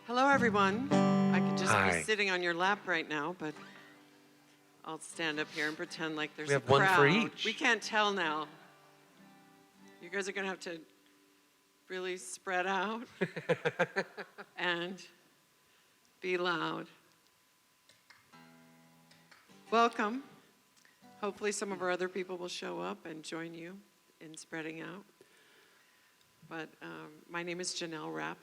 Hello, everyone. I could just Hi. be sitting on your lap right now, but I'll stand up here and pretend like there's We a have crowd. one for each. We can't tell now. You guys are going to have to really spread out and be loud. Welcome. Hopefully some of our other people will show up and join you in spreading out. But my name is Janelle Rapp.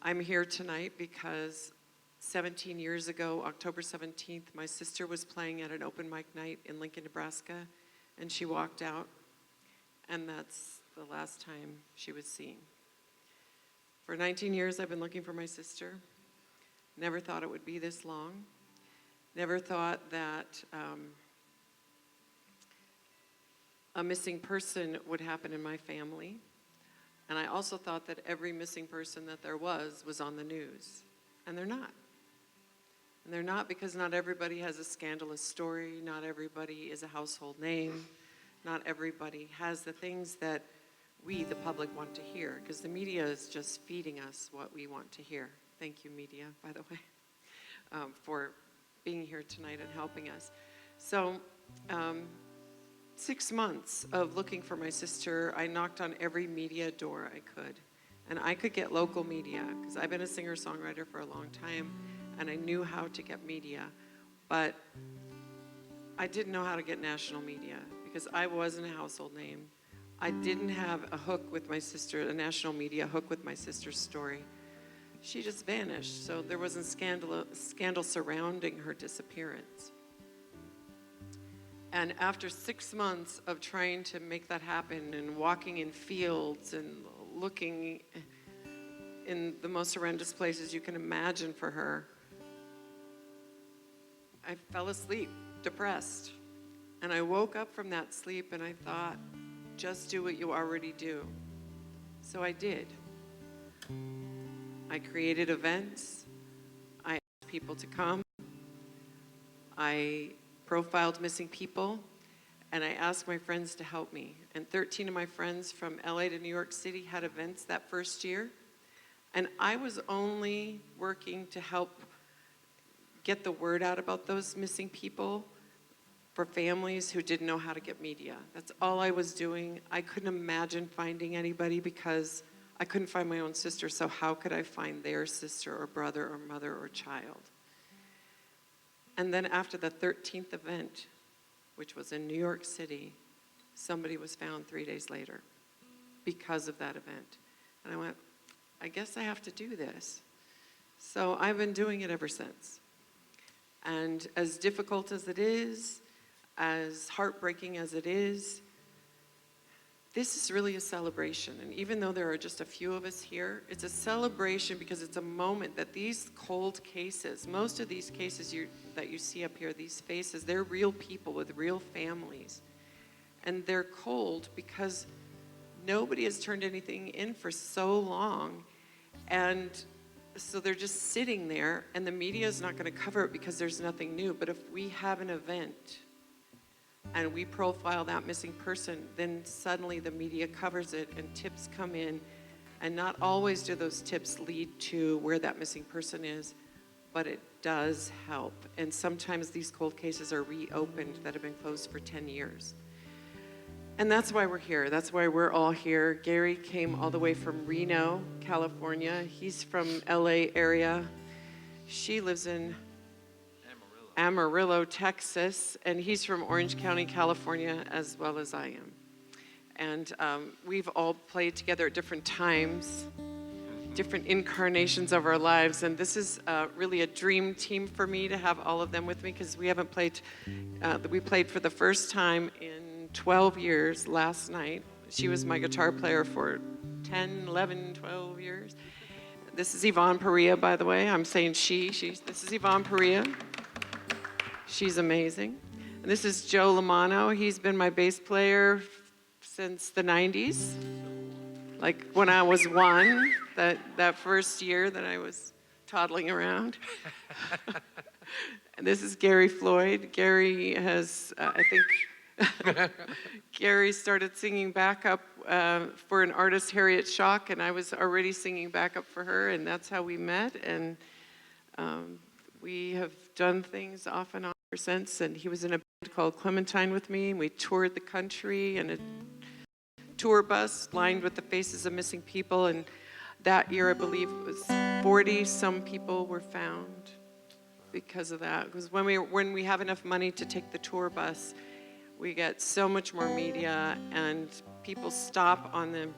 I'm here tonight because 17 years ago, October 17th, my sister was playing at an open mic night in Lincoln, Nebraska, and she walked out, and that's the last time she was seen. For 19 years, I've been looking for my sister. Never thought it would be this long. Never thought that a missing person would happen in my family. And I also thought that every missing person that there was on the news. And they're not. And they're not because not everybody has a scandalous story. Not everybody is a household name. Not everybody has the things that we, the public, want to hear. Because the media is just feeding us what we want to hear. Thank you, media, by the way, for being here tonight and helping us. So, 6 months of looking for my sister, I knocked on every media door I could. And I could get local media, because I've been a singer-songwriter for a long time, and I knew how to get media. But I didn't know how to get national media, because I wasn't a household name. I didn't have a hook with my sister, a national media hook with my sister's story. She just vanished, so there wasn't scandal surrounding her disappearance. And after 6 months of trying to make that happen and walking in fields and looking in the most horrendous places you can imagine for her, I fell asleep, depressed. And I woke up from that sleep and I thought, just do what you already do. So I did. I created events. I asked people to come. I profiled missing people, and I asked my friends to help me. And 13 of my friends from LA to New York City had events that first year, and I was only working to help get the word out about those missing people for families who didn't know how to get media. That's all I was doing. I couldn't imagine finding anybody because I couldn't find my own sister, so how could I find their sister or brother or mother or child? And then after the 13th event, which was in New York City, somebody was found 3 days later because of that event. And I went, I guess I have to do this. So I've been doing it ever since. And as difficult as it is, as heartbreaking as it is, this is really a celebration. And even though there are just a few of us here, it's a celebration because it's a moment that these cold cases, most of these cases that you see up here, these faces, they're real people with real families. And they're cold because nobody has turned anything in for so long. And so they're just sitting there, and the media is not going to cover it because there's nothing new. But if we have an event and we profile that missing person, then suddenly the media covers it and tips come in. And not always do those tips lead to where that missing person is, but it does help. And sometimes these cold cases are reopened that have been closed for 10 years. And that's why we're here. That's why we're all here. Gary came all the way from Reno, California. He's from LA area. She lives in Amarillo, Texas, and he's from Orange County, California, as well as I am. And we've all played together at different times, different incarnations of our lives, and this is really a dream team for me to have all of them with me, because we haven't played, we played for the first time in 12 years last night. She was my guitar player for 10, 11, 12 years. This is Yvonne Perea, by the way. I'm saying this is Yvonne Perea. She's amazing. And this is Joe Lamano. He's been my bass player since the 90s. Like when I was one, that first year that I was toddling around. And this is Gary Floyd. Gary has, I think, Gary started singing backup for an artist, Harriet Schock, and I was already singing backup for her, and that's how we met. And we have done things off and on ever since. And he was in a band called Clementine with me, and we toured the country in a tour bus lined with the faces of missing people. And that year, I believe, it was 40-some people were found because of that. Because when we have enough money to take the tour bus, we get so much more media, and people stop on them.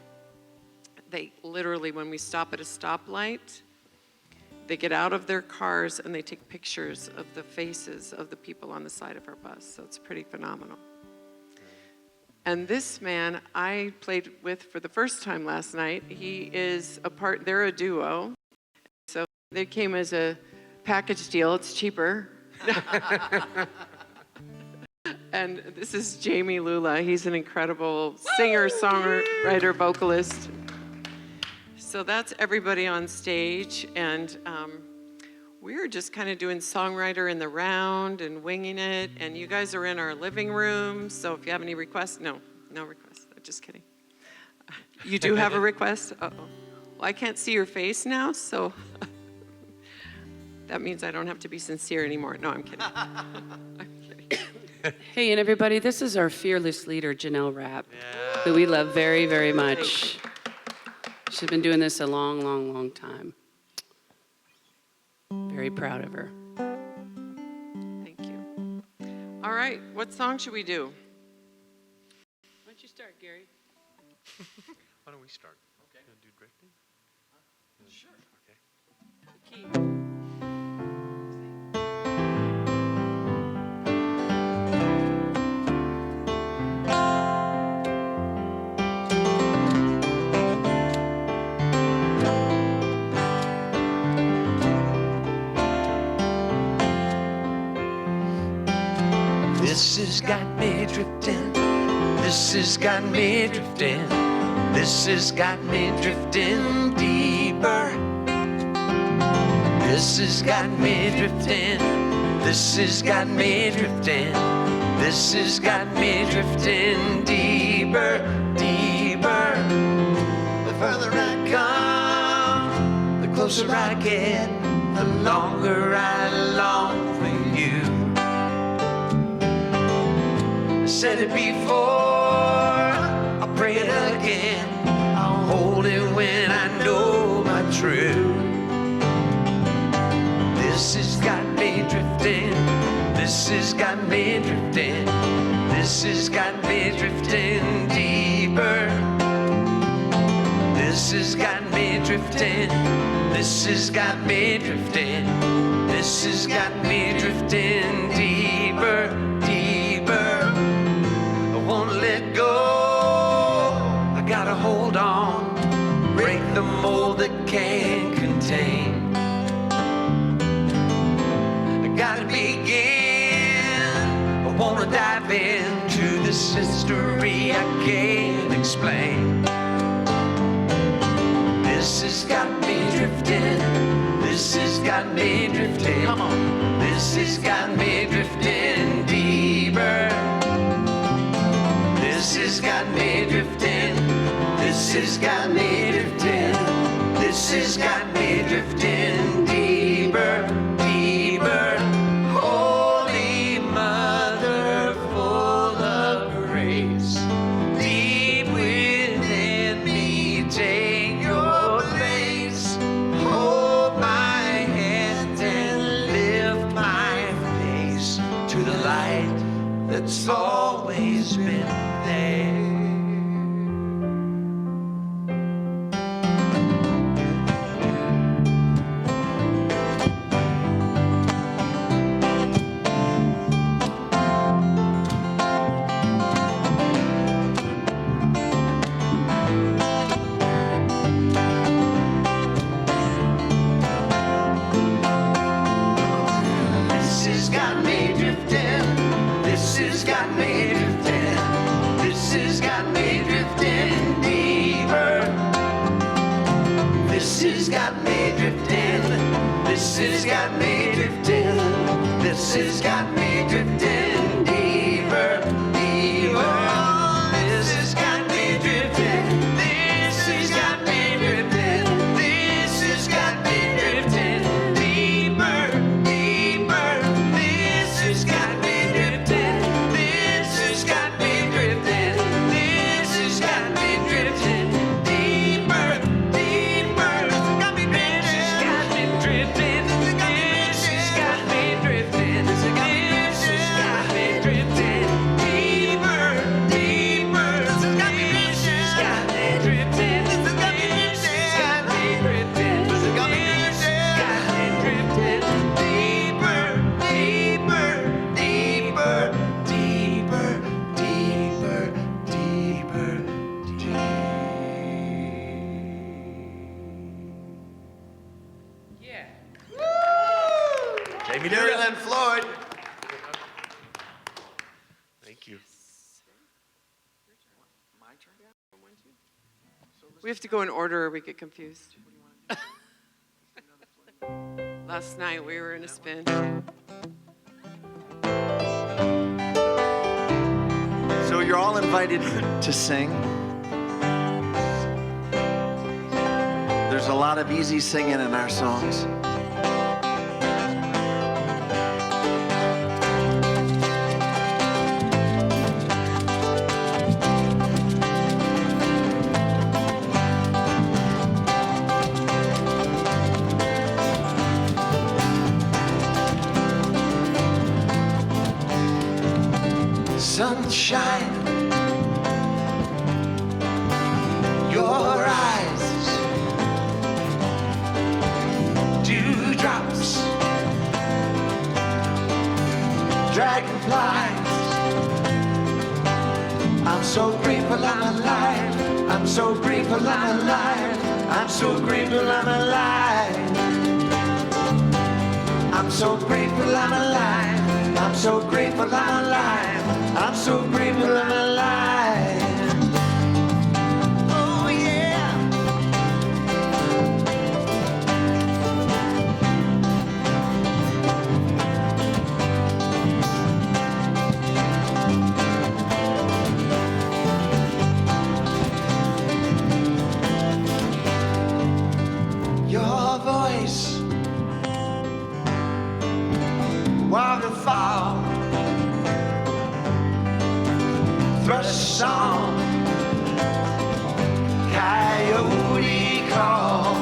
They literally, when we stop at a stoplight, they get out of their cars and they take pictures of the faces of the people on the side of our bus. So it's pretty phenomenal. And this man I played with for the first time last night. He is they're a duo. So they came as a package deal. It's cheaper. And this is Jamie Lula. He's an incredible singer, songwriter, vocalist. So that's everybody on stage. And we're just kind of doing songwriter in the round and winging it. And you guys are in our living room. So if you have any requests, no requests. Just kidding. You do have a request? Uh-oh. Well, I can't see your face now, so that means I don't have to be sincere anymore. No, I'm kidding. I'm kidding. Hey, and everybody, this is our fearless leader, Janelle Rapp, who we love very, very much. She's been doing this a long, long, long time. Very proud of her. Thank you. All right, what song should we do? Why don't you start, Gary? Why don't we start? Okay. You want to do directing? Sure. Okay. The key. This has got me drifting. This has got me drifting. This has got me drifting deeper. This has got me drifting. This has got me drifting. This has got me drifting deeper, deeper. The further I come, the closer I get, the longer I long for you. Said it before, I'll pray it again. I'll hold it when I know my truth. This has got me drifting. This has got me drifting. This has got me drifting deeper. This has got me drifting. This has got me drifting. This has got me drifting deeper, deeper. Won't let go. I gotta hold on, break the mold that can't contain. I gotta begin. I wanna dive into this history I can't explain. This has got me drifting. This has got me drifting. Come on. This has got me drifting deeper. This has got me drifting. This has got me drifting. This has got me drifting deeper, deeper. Holy Mother, full of grace, deep within me, take your place. Hold my hand and lift my face to the light that's always been there. This has got me drifting. This has got me drifting. This has got me drifting deeper. This has got me drifting. This has got me drifting. This has got me drifting deeper, deeper. This has got me drifting. Jamie Gary Dura. Lynn Floyd. Thank you. We have to go in order or we get confused. Last night we were in a spin. So you're all invited to sing. There's a lot of easy singing in our songs. Sunshine, your eyes, dewdrops, dragonflies. I'm so grateful I'm alive. I'm so grateful I'm alive. I'm so grateful I'm alive. I'm so grateful I'm alive. I'm so grateful I'm alive. I'm so grateful I'm alive. Oh yeah. Your voice, waterfall, thrush song, coyote call.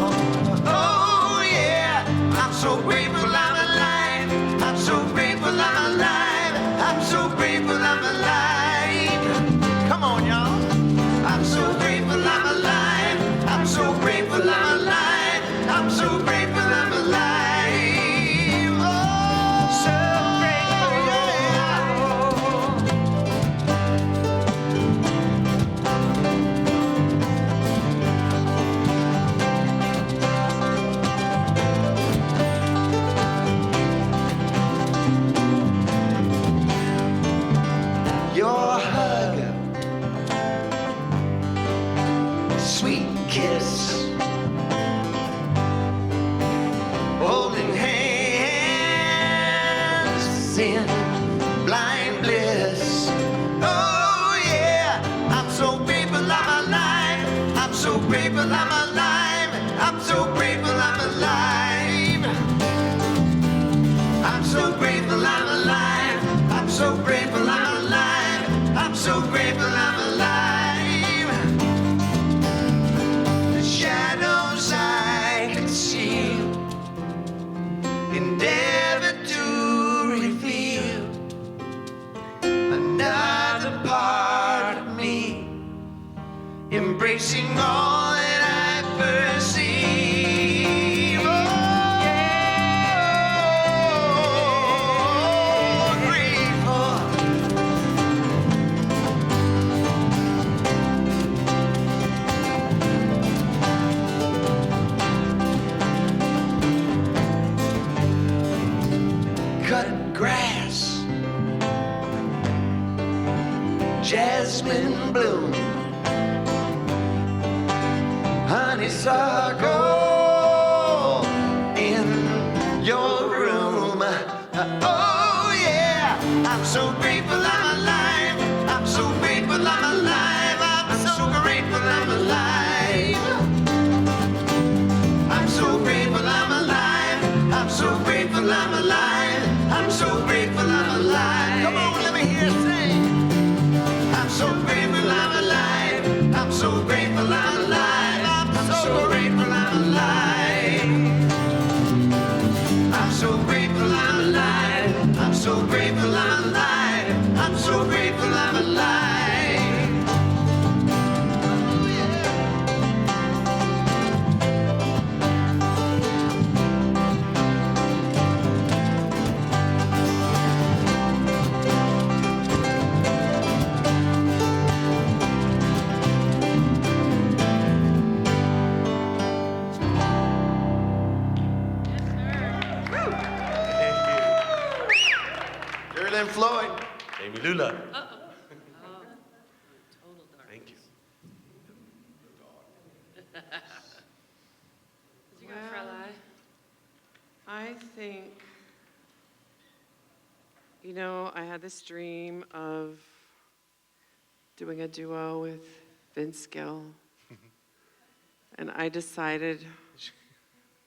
Oh yeah, I'm so grateful I'm alive. I'm so grateful I'm alive. I'm so grateful I'm alive. Come on, y'all. I'm so grateful I'm alive. I'm so grateful I'm alive. I'm so grateful I'm alive. Oh, so grateful, yeah. Your hug, sweet kiss, holding hands in blind bliss. Oh yeah, I'm so grateful I'm alive. I'm so grateful I'm alive. I'm so grateful I'm alive. I'm so grateful I'm alive. I'm so grateful I'm alive. I'm so grateful I'm alive. The shadows I conceal endeavor to reveal another part of me, embracing all that I perceive. Oh, grateful. Cut grass, jasmine bloom, honeysuckle in your room. Oh yeah, I'm so grateful I'm alive. I'm so grateful I'm alive. I'm so grateful I'm alive. I'm so grateful I'm alive. I'm so grateful I'm alive. I'm so grateful I'm alive. Come on, let me hear you sing. I'm so grateful I'm alive. I'm so grateful I'm alive. I'm so grateful I'm alive. I'm so grateful I'm alive. I'm so grateful I'm alive. I'm so grateful I'm alive. Oh yeah. Floyd. Amy Lula. Thank you. I think, you know, I had this dream of doing a duo with Vince Gill. And I decided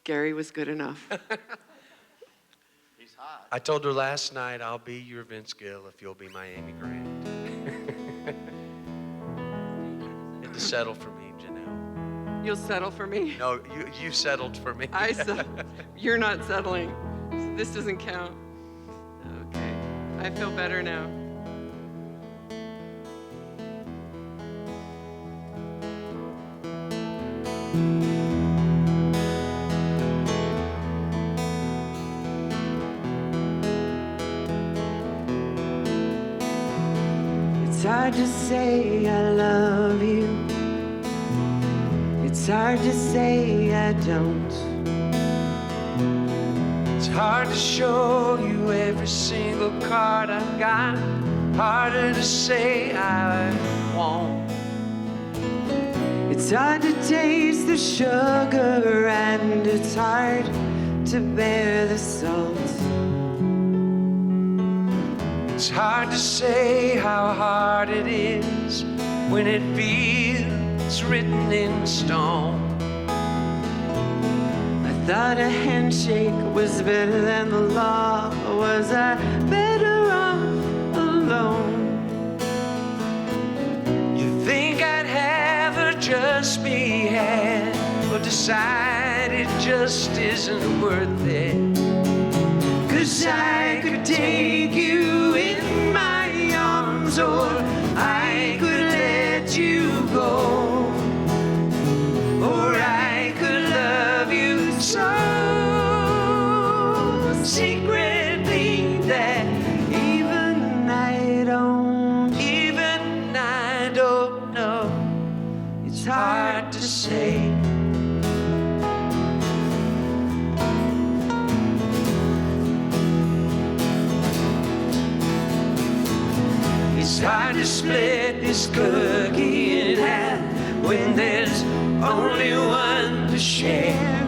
Gary was good enough. He's hot. I told her last night, I'll be your Vince Gill if you'll be my Amy Grant. And to settle for me, Janelle. You'll settle for me? No, you settled for me. You're not settling. So this doesn't count. Okay. I feel better now. It's hard to say I love you. It's hard to say I don't. It's hard to show you every single card I've got. Harder to say I won't. It's hard to taste the sugar and it's hard to bear the salt. It's hard to say how hard it is when it feels written in stone. I thought a handshake was better than the law. Was I better off alone? You think I'd have her just be had, but decide it just isn't worth it. 'Cause I could take you in my arms or I could let you go. Or I could love you so secretly that even I don't know. It's hard to say. It's hard to split this cookie in half when there's only one to share.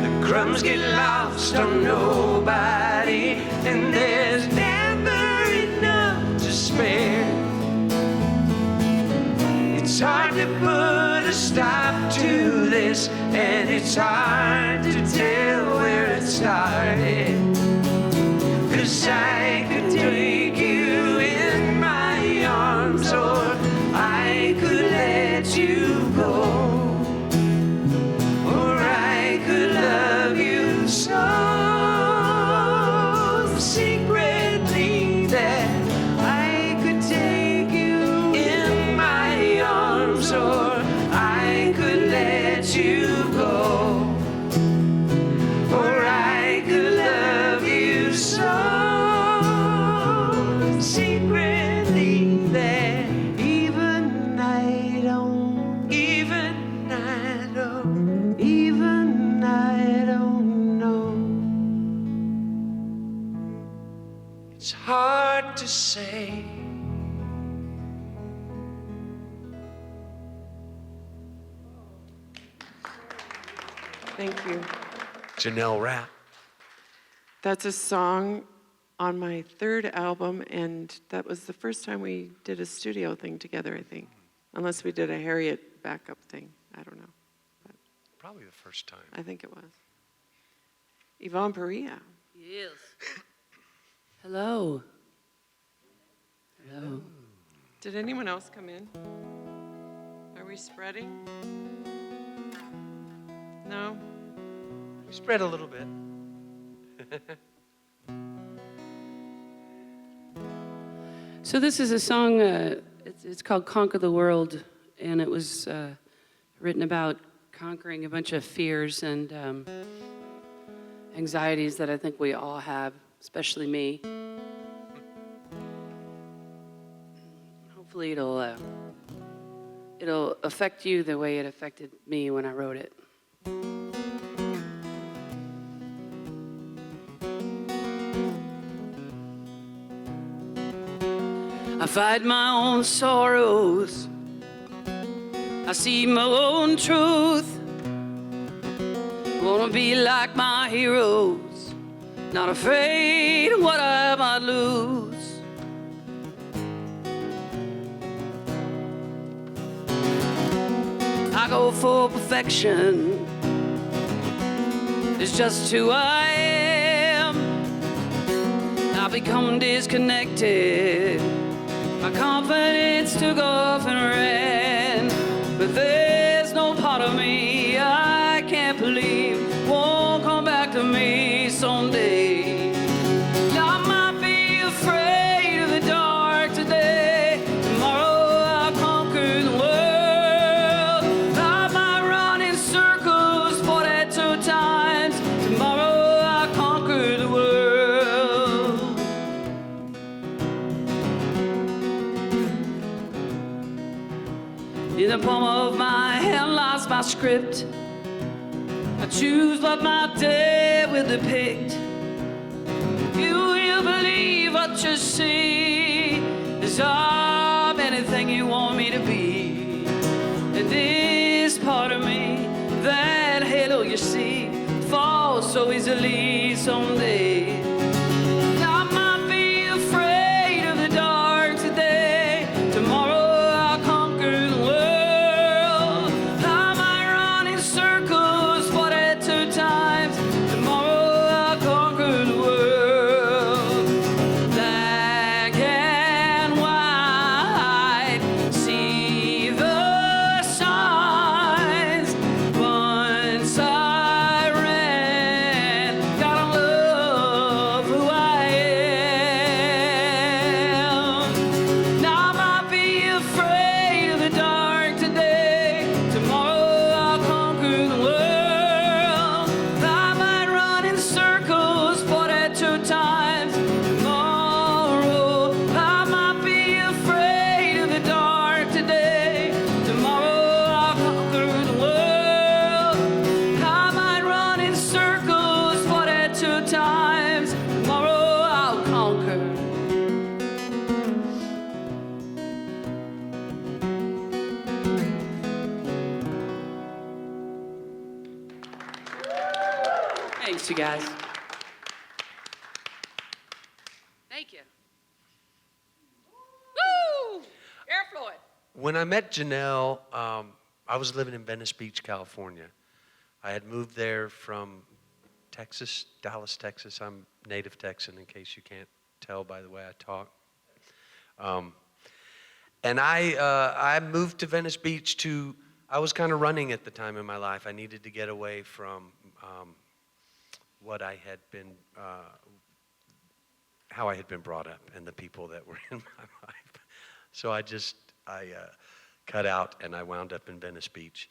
The crumbs get lost on nobody, and there's never enough to spare. It's hard to put a stop to this, and it's hard to tell where it started. 'Cause I could take you in my arms or I could let you go. Or I could love you so secretly that I could take you in my arms or I could let you go. Or I could love you so secretly that even I don't know. It's hard to say. Thank you. Janelle Rapp. That's a song on my third album, and that was the first time we did a studio thing together, I think. Unless we did a Harriet backup thing. I don't know. But Probably the first time. I think it was. Yvonne Perea. Yes. Hello. Hello. Did anyone else come in? Are we spreading? No? We spread a little bit. So this is a song, it's called Conquer the World, and it was written about conquering a bunch of fears and anxieties that I think we all have, especially me. Hopefully it'll affect you the way it affected me when I wrote it. fight my own sorrows. I see my own truth. Wanna be like my heroes, not afraid of what I might lose. I go for perfection. It's just who I am. I become disconnected. My confidence took off and ran. But there's no part of me I can't believe won't come back to me someday. I might be afraid of the dark today. Tomorrow I'll conquer the world. I might run in circles 42 times. Tomorrow I'll conquer the world. In the palm of my hand lies my script. I choose what my day will depict. You will believe what you see. There's anything you want me to be. And this part of me, that halo you see, falls so easily someday. I might be afraid of the dark today. Tomorrow I'll conquer the world. I might run in circles 42 times. Tomorrow I'll conquer the world. Black and white, see the signs. Once I ran, gotta love who I am. Now I might be afraid of the dark today. Tomorrow I'll conquer the world. I might run in circles 42 times. Tomorrow I might be afraid of the dark today. Tomorrow I'll conquer the world. I might run in circles 42 times. Tomorrow I'll conquer. Thanks, you guys. Thank you. Woo! Air Floyd. When I met Janelle, I was living in Venice Beach, California. I had moved there from Texas, Dallas, Texas. I'm native Texan, in case you can't tell by the way I talk. And I moved to Venice Beach I was kind of running at the time in my life. I needed to get away from what I had been, how I had been brought up and the people that were in my life. So I cut out and I wound up in Venice Beach.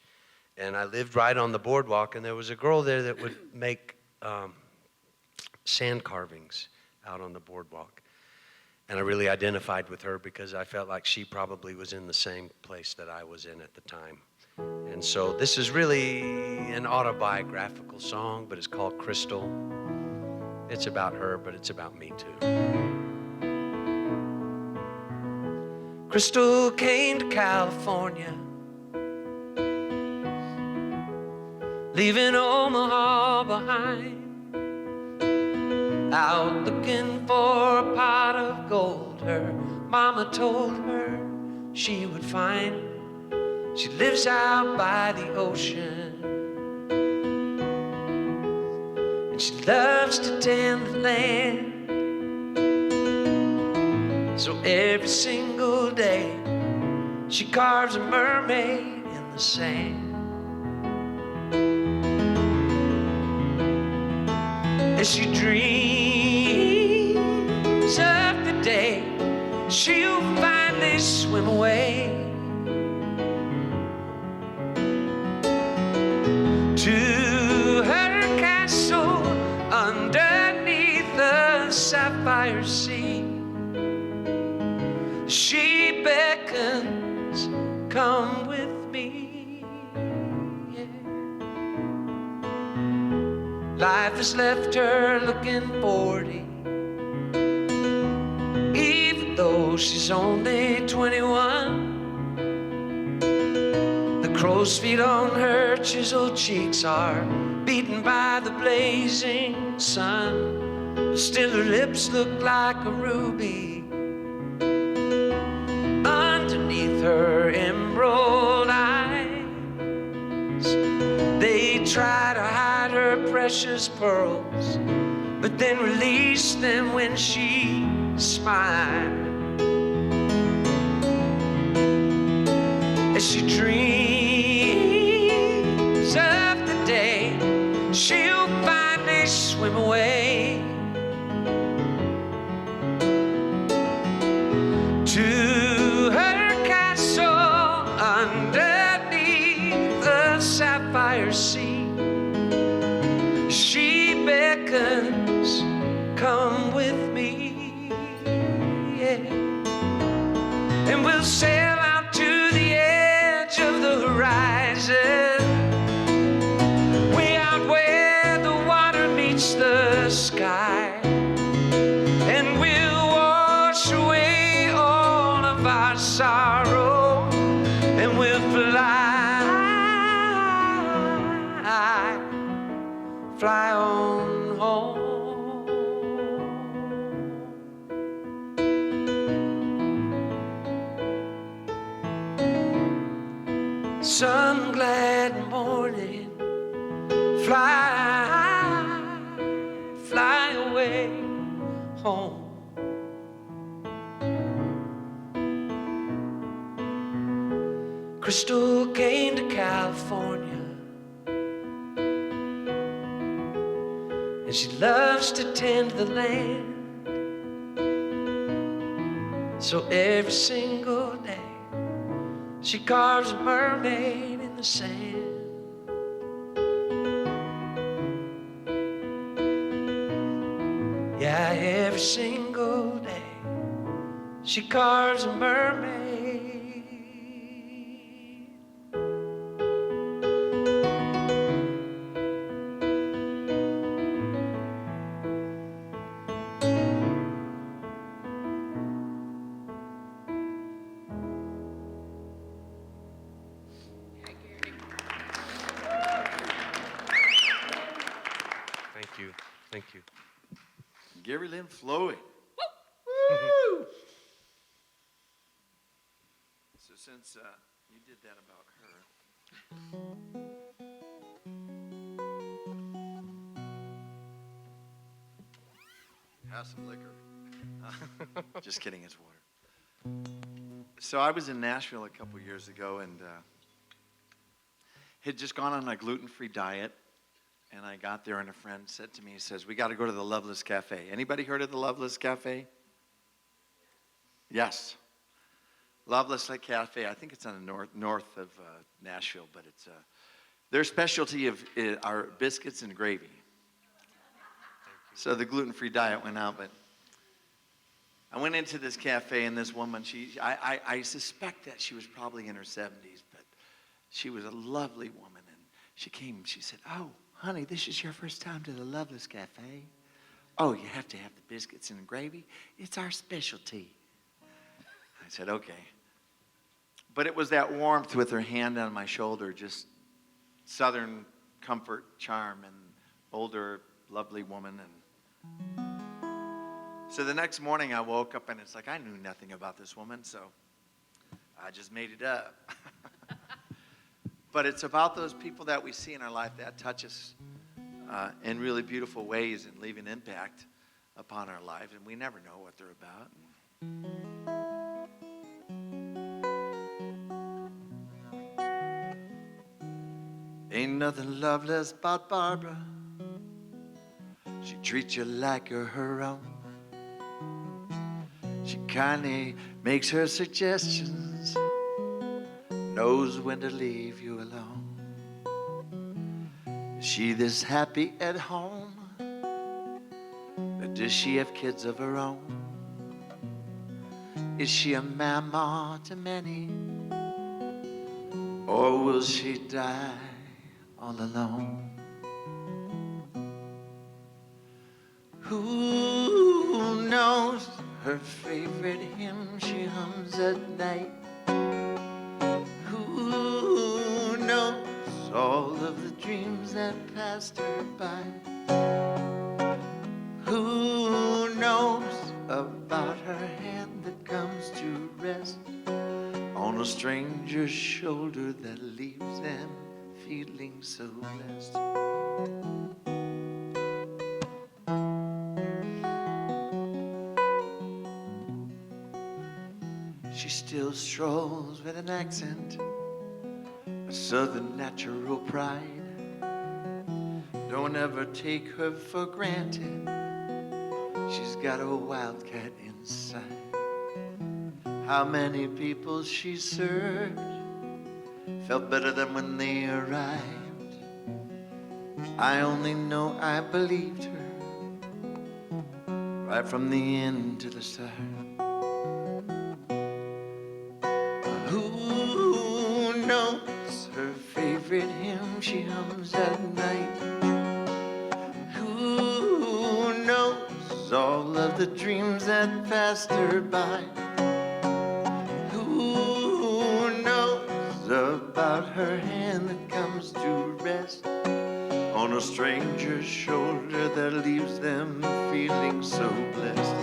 And I lived right on the boardwalk, and there was a girl there that would make sand carvings out on the boardwalk. And I really identified with her because I felt like she probably was in the same place that I was in at the time. And so this is really an autobiographical song, but it's called Crystal. It's about her, but it's about me too. Crystal came to California, leaving Omaha behind, out looking for a pot of gold her mama told her she would find. She lives out by the ocean, and she loves to tend the land. So every single day she carves a mermaid in the sand. As she dreams of the day she'll finally swim away to her castle underneath the sapphire sea. She beckons, come with me. Yeah. Life has left her looking 40, even though she's only 21. The crow's feet on her chiseled cheeks are beaten by the blazing sun, but still her lips look like a ruby underneath her emerald eyes. They try to hide her precious pearls, but then release them when she smiles. As she dreams of the day she'll finally swim away to her castle underneath the sapphire sea. She beckons, come with me, yeah. And we'll sail out to the edge of the horizon, way out where the water meets the sky. And we'll wash away all of our sorrow, and we'll fly on home. Some glad morning, fly away home. Crystal came to California, and she loves to tend the land. So every single day she carves a mermaid in the sand. Yeah, every single day she carves a mermaid. Thank you. Gary Lynn Flowey. Woo! So since you did that about her, have some liquor. Just kidding, it's water. So I was in Nashville a couple years ago and had just gone on a gluten-free diet. And I got there and a friend said to me, he says, we got to go to the Loveless Cafe. Anybody heard of the Loveless Cafe? Yes. Loveless Cafe, I think it's on the north of Nashville, but it's their specialty are biscuits and gravy. So the gluten-free diet went out, but I went into this cafe and this woman, I suspect that she was probably in her 70s, but she was a lovely woman. And she came, she said, oh, honey, this is your first time to the Loveless Cafe? Oh, you have to have the biscuits and gravy? It's our specialty. I said, okay. But it was that warmth with her hand on my shoulder, just Southern comfort, charm, and older, lovely woman. And so the next morning I woke up and it's like I knew nothing about this woman, so I just made it up. But it's about those people that we see in our life that touch us in really beautiful ways and leave an impact upon our lives, and we never know what they're about. Ain't nothing loveless about Barbara. She treats you like you're her own. She kindly makes her suggestions, knows when to leave you alone. Is she this happy at home? Or does she have kids of her own? Is she a mama to many? Or will she die all alone? Who knows her favorite hymn? She night. Who knows all of the dreams that passed her by? Who knows about her hand that comes to rest on a stranger's shoulder that leaves them feeling so blessed? She still strolls with an accent, a southern natural pride. Don't ever take her for granted, she's got a wildcat inside. How many people she served felt better than when they arrived. I only know I believed her right from the end to the start. Who knows her favorite hymn she hums at night? Who knows all of the dreams that passed her by? Who knows about her hand that comes to rest on a stranger's shoulder that leaves them feeling so blessed?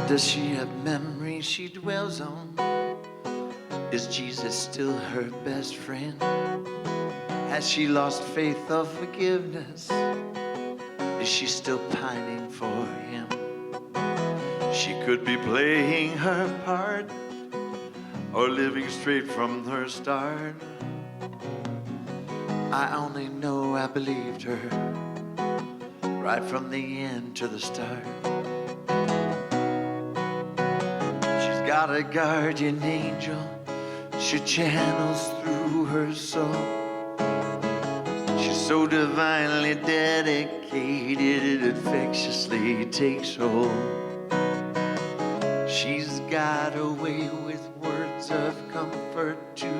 Does she have memories she dwells on? Is Jesus still her best friend? Has she lost faith of forgiveness? Is she still pining for him? She could be playing her part or living straight from her start. I only know I believed her right from the end to the start. Got a guardian angel she channels through her soul. She's so divinely dedicated it infectiously takes hold. She's got a way with words of comfort to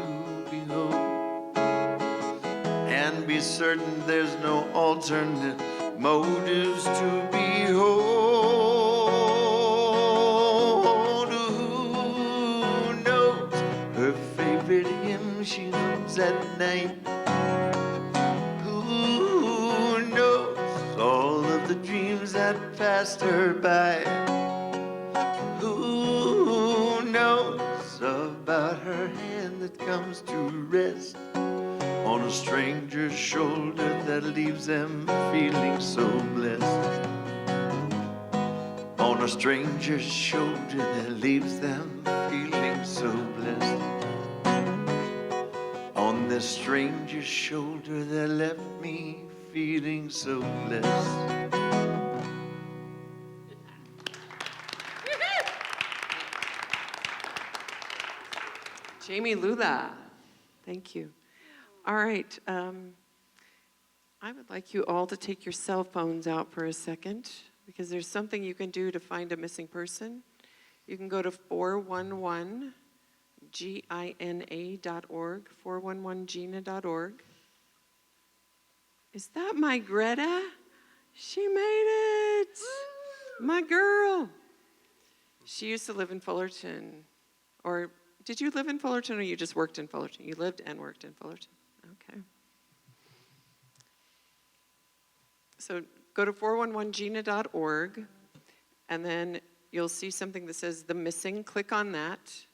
behold, and be certain there's no alternate motives to behold. She hums at night. Who knows all of the dreams that passed her by? Who knows about her hand that comes to rest on a stranger's shoulder that leaves them feeling so blessed? On a stranger's shoulder that leaves them feeling so blessed. On this stranger's shoulder that left me feeling so blessed. Jamie Lula, thank you. All right, I would like you all to take your cell phones out for a second because there's something you can do to find a missing person. You can go to 411GINA.org, 411GINA.org. Is that my Greta? She made it! My girl. She used to live in Fullerton. Or did you live in Fullerton or you just worked in Fullerton? You lived and worked in Fullerton. Okay. So go to 411GINA.org and then you'll see something that says The Missing. Click on that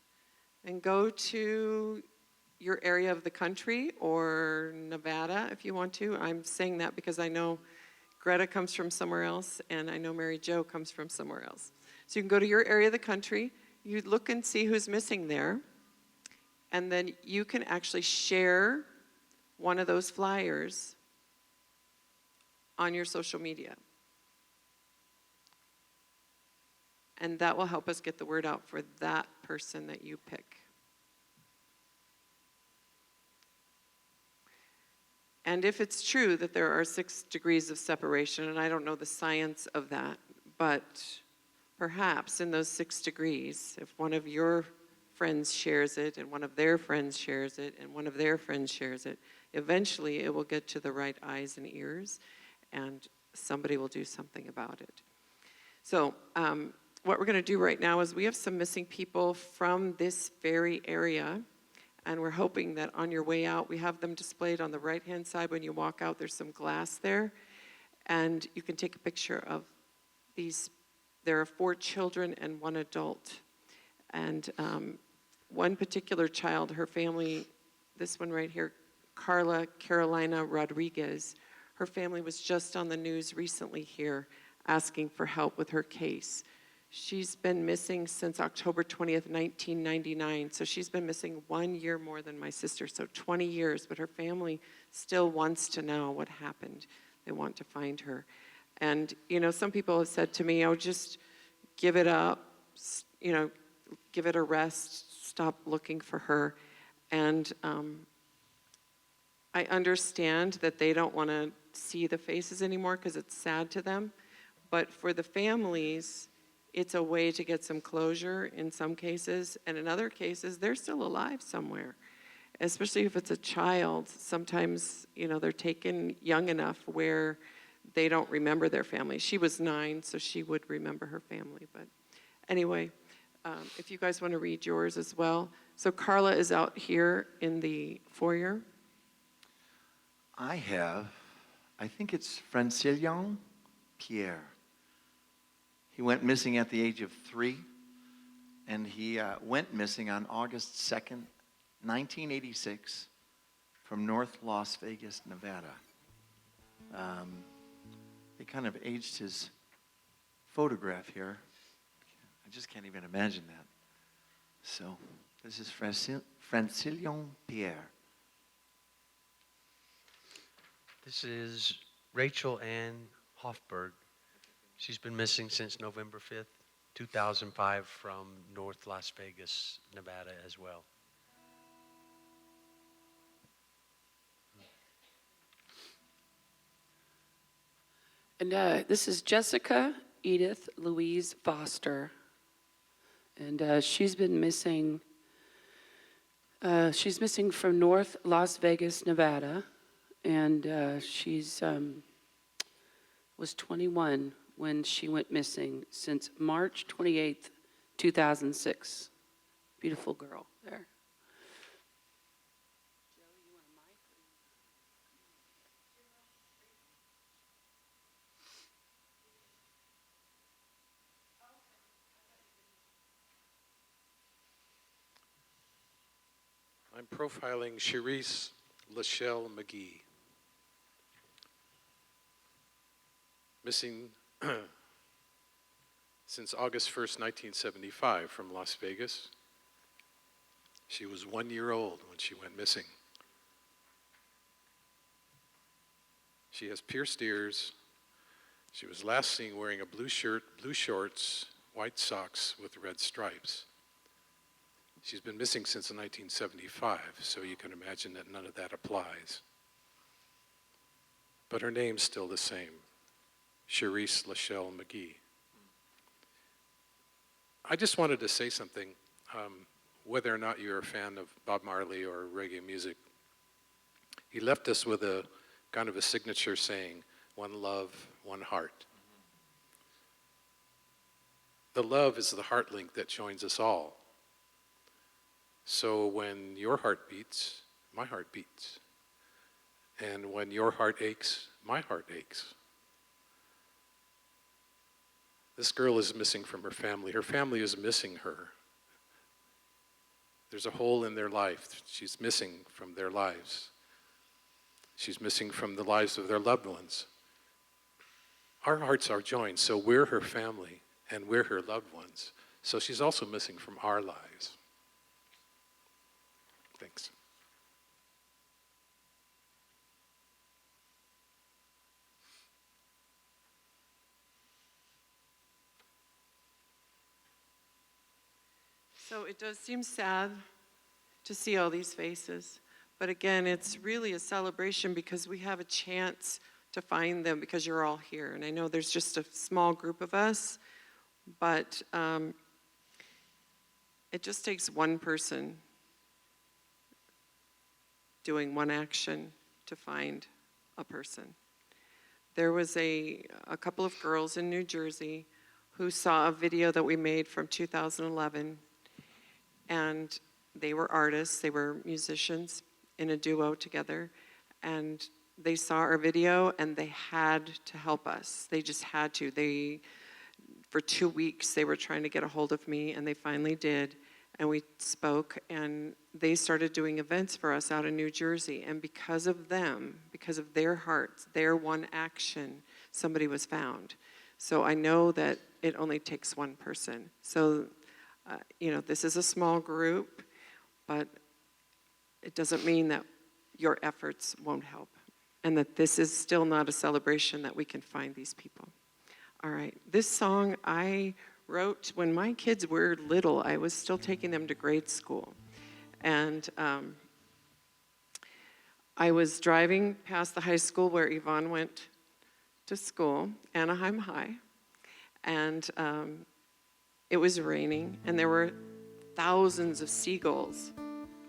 and go to your area of the country or Nevada if you want to. I'm saying that because I know Greta comes from somewhere else and I know Mary Jo comes from somewhere else. So you can go to your area of the country, you look and see who's missing there, and then you can actually share one of those flyers on your social media. And that will help us get the word out for that person that you pick. And if it's true that there are 6 degrees of separation, and I don't know the science of that, but perhaps in those 6 degrees, if one of your friends shares it, and one of their friends shares it, and one of their friends shares it, eventually it will get to the right eyes and ears. and somebody will do something about it. So what we're going to do right now is we have some missing people from this very area, and we're hoping that on your way out, we have them displayed on the right-hand side. When you walk out, there's some glass there, and you can take a picture of these. There are 4 children and 1 adult, and one particular child, her family, this one right here, Carla Carolina Rodriguez, her family was just on the news recently here asking for help with her case. She's been missing since October 20th, 1999, so she's been missing 1 year more than my sister, so 20 years, but her family still wants to know what happened. They want to find her. And, some people have said to me, just give it up, give it a rest, stop looking for her. And I understand that they don't want to see the faces anymore because it's sad to them. But for the families, it's a way to get some closure in some cases. And in other cases, they're still alive somewhere. Especially if it's a child, sometimes, they're taken young enough where they don't remember their family. She was 9, so she would remember her family. But anyway, if you guys want to read yours as well. So Carla is out here in the foyer. I think it's Francilion Pierre. He went missing at the age of 3, and he went missing on August 2nd, 1986, from North Las Vegas, Nevada. They kind of aged his photograph here. I just can't even imagine that. So, this is Francilion Pierre. This is Rachel Ann Hoffberg. She's been missing since November 5th, 2005 from North Las Vegas, Nevada as well. And this is Jessica Edith Louise Foster. And she's been missing, she's missing from North Las Vegas, Nevada. And she's was 21 when she went missing since March 28th, 2006. Beautiful girl there. I'm profiling Cherise Lachelle McGee. Missing since August 1st, 1975 from Las Vegas. She was 1 year old when she went missing. She has pierced ears. She was last seen wearing a blue shirt, blue shorts, white socks with red stripes. She's been missing since 1975, so you can imagine that none of that applies. But her name's still the same, Cherise Lachelle McGee. I just wanted to say something, whether or not you're a fan of Bob Marley or reggae music. He left us with a kind of a signature saying, one love, one heart. The love is the heart link that joins us all. So when your heart beats, my heart beats. And when your heart aches, my heart aches. This girl is missing from her family. Her family is missing her. There's a hole in their life. She's missing from their lives. She's missing from the lives of their loved ones. Our hearts are joined, so we're her family and we're her loved ones. So she's also missing from our lives. Thanks. So it does seem sad to see all these faces, but again, it's really a celebration because we have a chance to find them because you're all here. And I know there's just a small group of us, but it just takes one person doing one action to find a person. there was a couple of girls in New Jersey who saw a video that we made from 2011, and they were artists, they were musicians in a duo together, and they saw our video and they had to help us. They just had to. For 2 weeks, they were trying to get a hold of me, and they finally did. And we spoke, and they started doing events for us out in New Jersey. And because of them, because of their hearts, their one action, somebody was found. So I know that it only takes one person. So, this is a small group, but it doesn't mean that your efforts won't help, and that this is still not a celebration that we can find these people. All right, this song I wrote when my kids were little. I was still taking them to grade school. And I was driving past the high school where Yvonne went to school, Anaheim High, and it was raining, and there were thousands of seagulls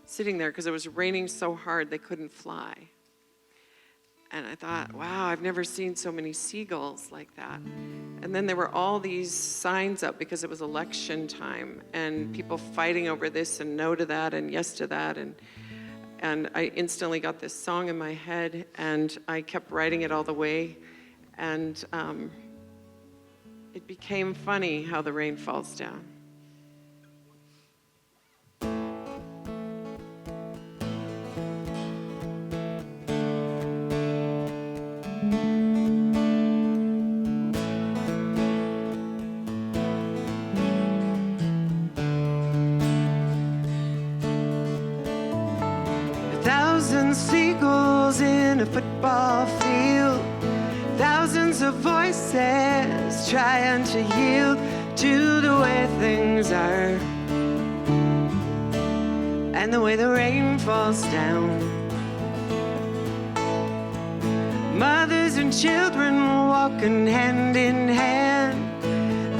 sitting there because it was raining so hard they couldn't fly. And I thought, wow, I've never seen so many seagulls like that. And then there were all these signs up because it was election time, and people fighting over this and no to that and yes to that. And I instantly got this song in my head, and I kept writing it all the way. And it became funny how the rain falls down. Seagulls in a football field, thousands of voices trying to yield to the way things are, and the way the rain falls down. Mothers and children walking hand in hand,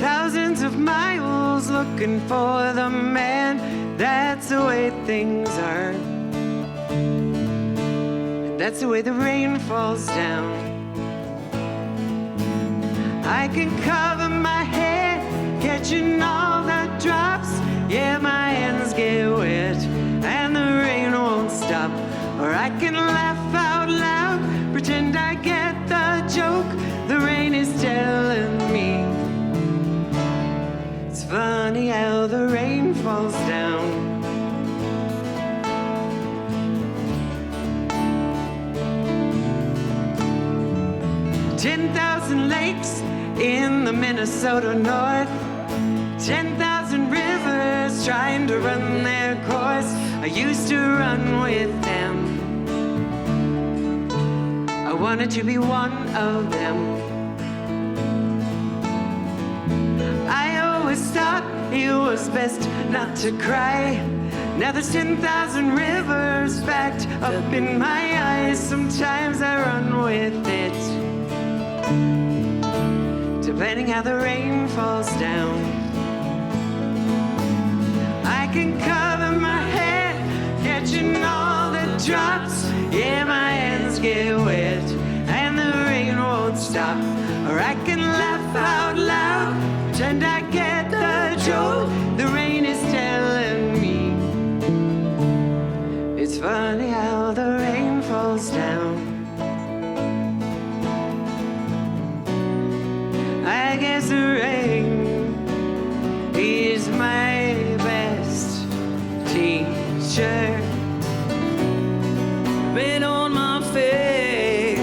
thousands of miles looking for the man. That's the way things are. That's the way the rain falls down. I can cover my head, catching all the drops. Yeah, my hands get wet, and the rain won't stop. Or I can laugh out loud, pretend I get the joke the rain is telling me. It's funny how the rain falls down. 10,000 lakes in the Minnesota north, 10,000 rivers trying to run their course. I used to run with them. I wanted to be one of them. I always thought it was best not to cry. Now there's 10,000 rivers backed up in my eyes. Sometimes I run with it, depending how the rain falls down. I can cover my head, catching all the drops. Yeah, my hands get wet, and the rain won't stop. Or I can laugh out loud, pretend I get the joke the rain is telling me. It's funny how the rain falls down. I guess the rain is my best teacher. Rain on my face,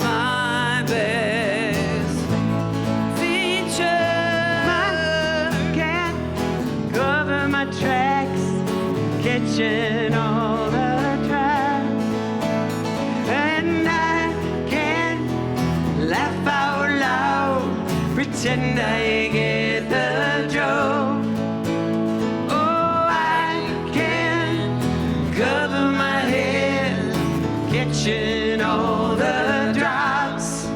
my best feature. I can't cover my tracks, catching all the tracks, and I can't laugh out loud, pretend I get the joke. Oh, I can't cover my head, catching all the drops.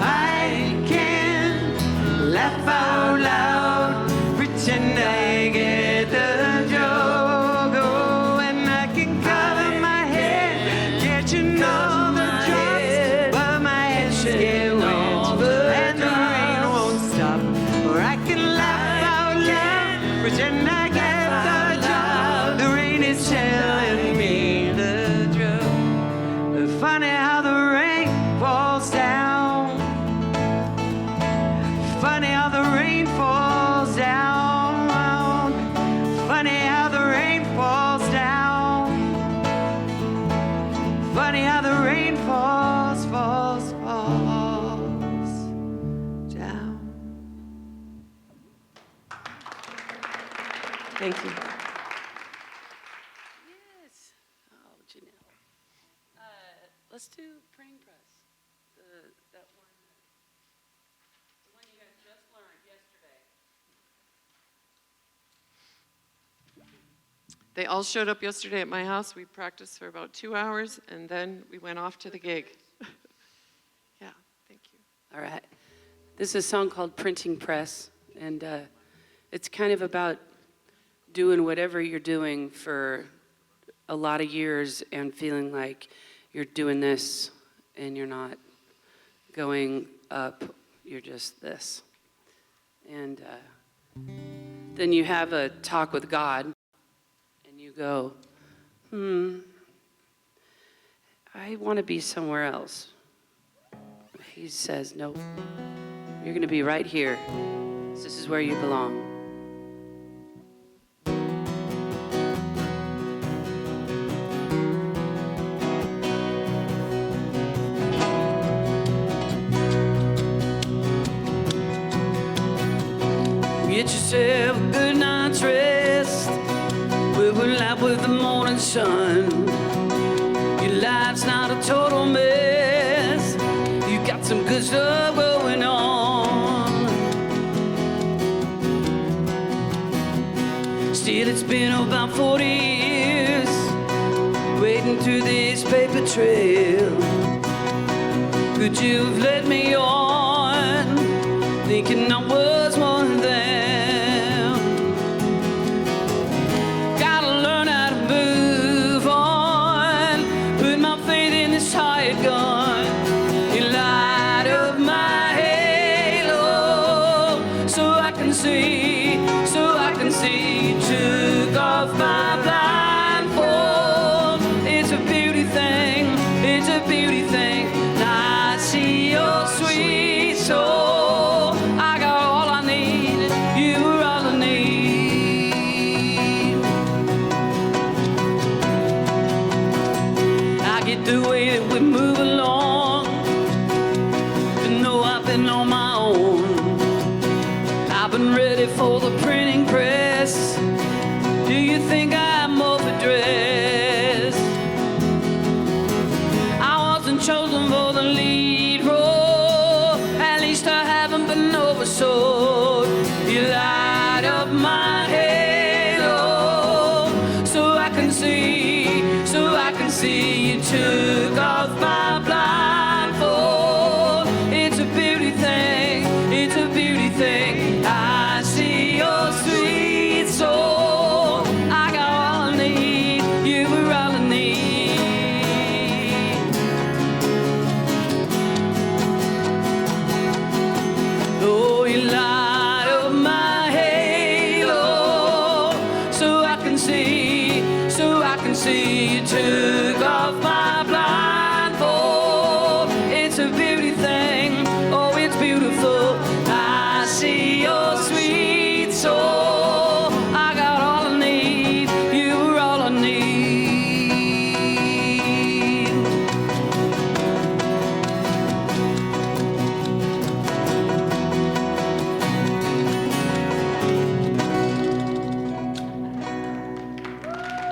I can't laugh out loud, pretend I get the joke. Oh, and I can cover my head, catching all the drops. I get the job. The rain is telling me the truth. Funny how the rain falls down. Funny how the rain falls down. Funny how the rain falls down. Funny how the rain falls down. Thank you. Yes. Oh, Janelle. Let's do printing press. That one. The one you guys just learned yesterday. They all showed up yesterday at my house. We practiced for about 2 hours, and then we went off to the gig. Yeah, thank you. All right. This is a song called Printing Press, and it's kind of about doing whatever you're doing for a lot of years and feeling like you're doing this and you're not going up, you're just this. And then you have a talk with God and you go, I want to be somewhere else. He says, nope, you're going to be right here. This is where you belong. Get yourself a good night's rest. We will out with the morning sun. Your life's not a total mess. You got some good stuff going on. Still, it's been about 40 years wading through this paper trail. Could you have let me on, thinking I was one of them? Gotta learn how to move on, put my faith in this hired gun. You light up my halo, so I can see, you took off my blindfold. It's a beauty thing, it's a beauty thing. Now I see your sweet soul. I got all I need, you were all I need. I get the way that we move along, to know I've been on my own. I've been ready for the printing press. Do you think I'm overdressed? I wasn't chosen for the lead role. At least I haven't been oversold. You light up my halo, so I can see, you took off my blindfold. It's a beauty thing, it's a beauty thing. I see your sweet soul. I got all I need, you were all I need. Oh, you light up my halo, so I can see, you took off my blindfold. It's a beauty thing, oh, it's beautiful. I see your sweet soul. I got all I need, you were all I need.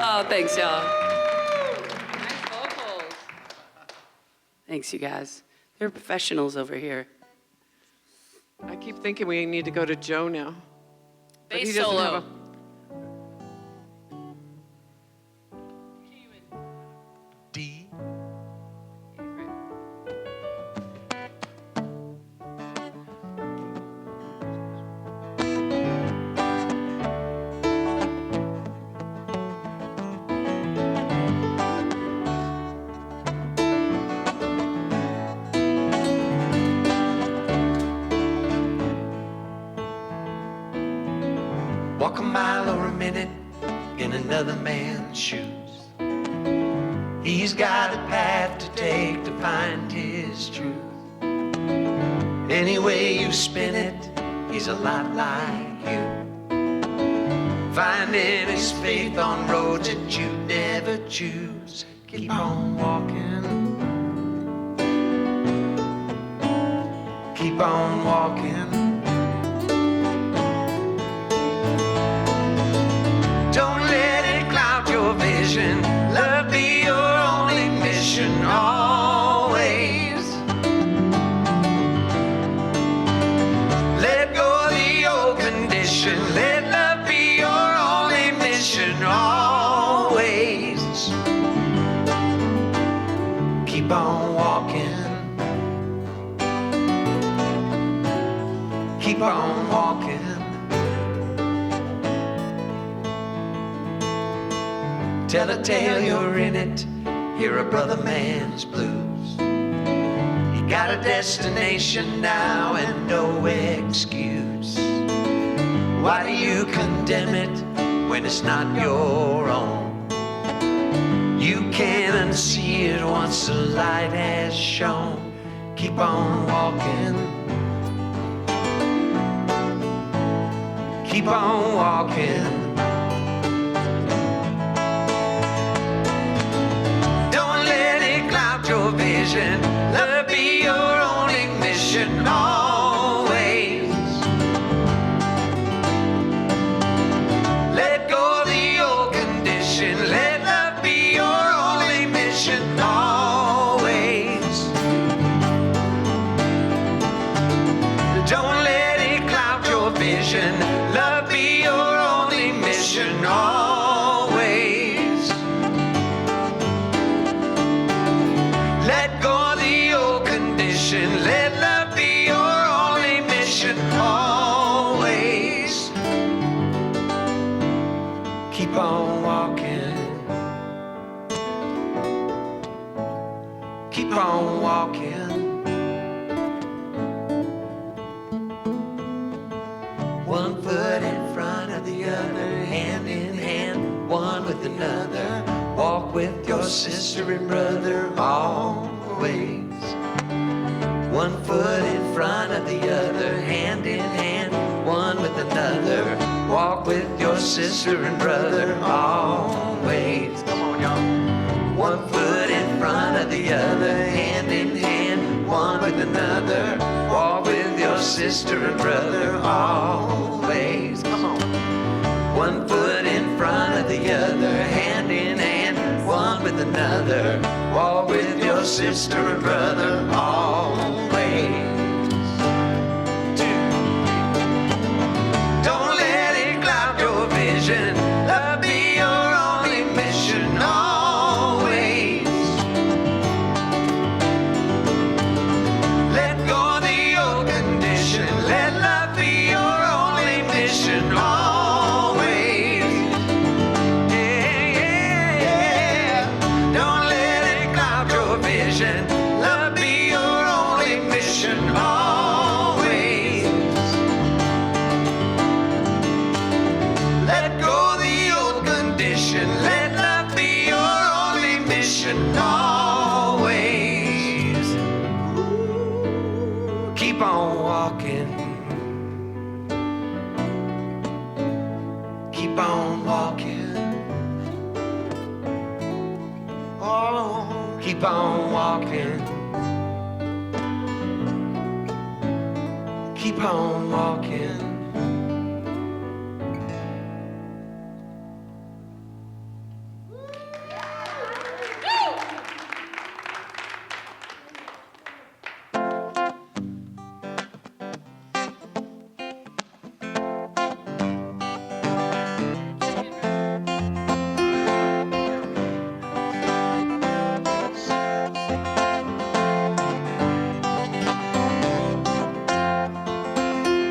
Oh, thanks, y'all. Nice vocals. Thanks, you guys. They're professionals over here. I keep thinking we need to go to Joe now. But he Bass doesn't solo. have a- D. Walking by minute in another man's shoes. He's got a path to take to find his truth. Any way you spin it, he's a lot like you, finding his faith on roads that you never choose. Keep on walking, keep on walking. Don't let it cloud your vision. Love be your only mission always. Let go of the old condition. Let love be your only mission always. Keep on walking. Keep on walking. Tell a tale, you're in it. Hear a brother man's blues. You got a destination now and no excuse. Why do you condemn it when it's not your own? You can't unsee it once the light has shone. Keep on walking. Keep on walking. Your vision, let it be your only mission always. Let go of the old condition, let love be your only mission always. Don't let it cloud your vision, love be your only mission always. Let love be your only mission always. Keep on walking. Keep on walking. One foot in front of the other, hand in hand, one with another. Walk with your sister and brother always. One foot in front of the other, hand in hand, one with another. Walk with your sister and brother always. Come on, y'all. One foot in front of the other, hand in hand, one with another. Walk with your sister and brother always. Come on. One foot in front of the other, hand in hand, one with another. Walk with your sister and brother always. Don't let it cloud your vision. Love be your only mission always. Let go of the old condition. Let love be your only mission always. Yeah, yeah, yeah. Don't let it cloud your vision. Love be your only mission always. Let go of the old condition. Let love be your only mission always. Keep on walking. Keep on walking. Oh, keep on walking. Keep on walking.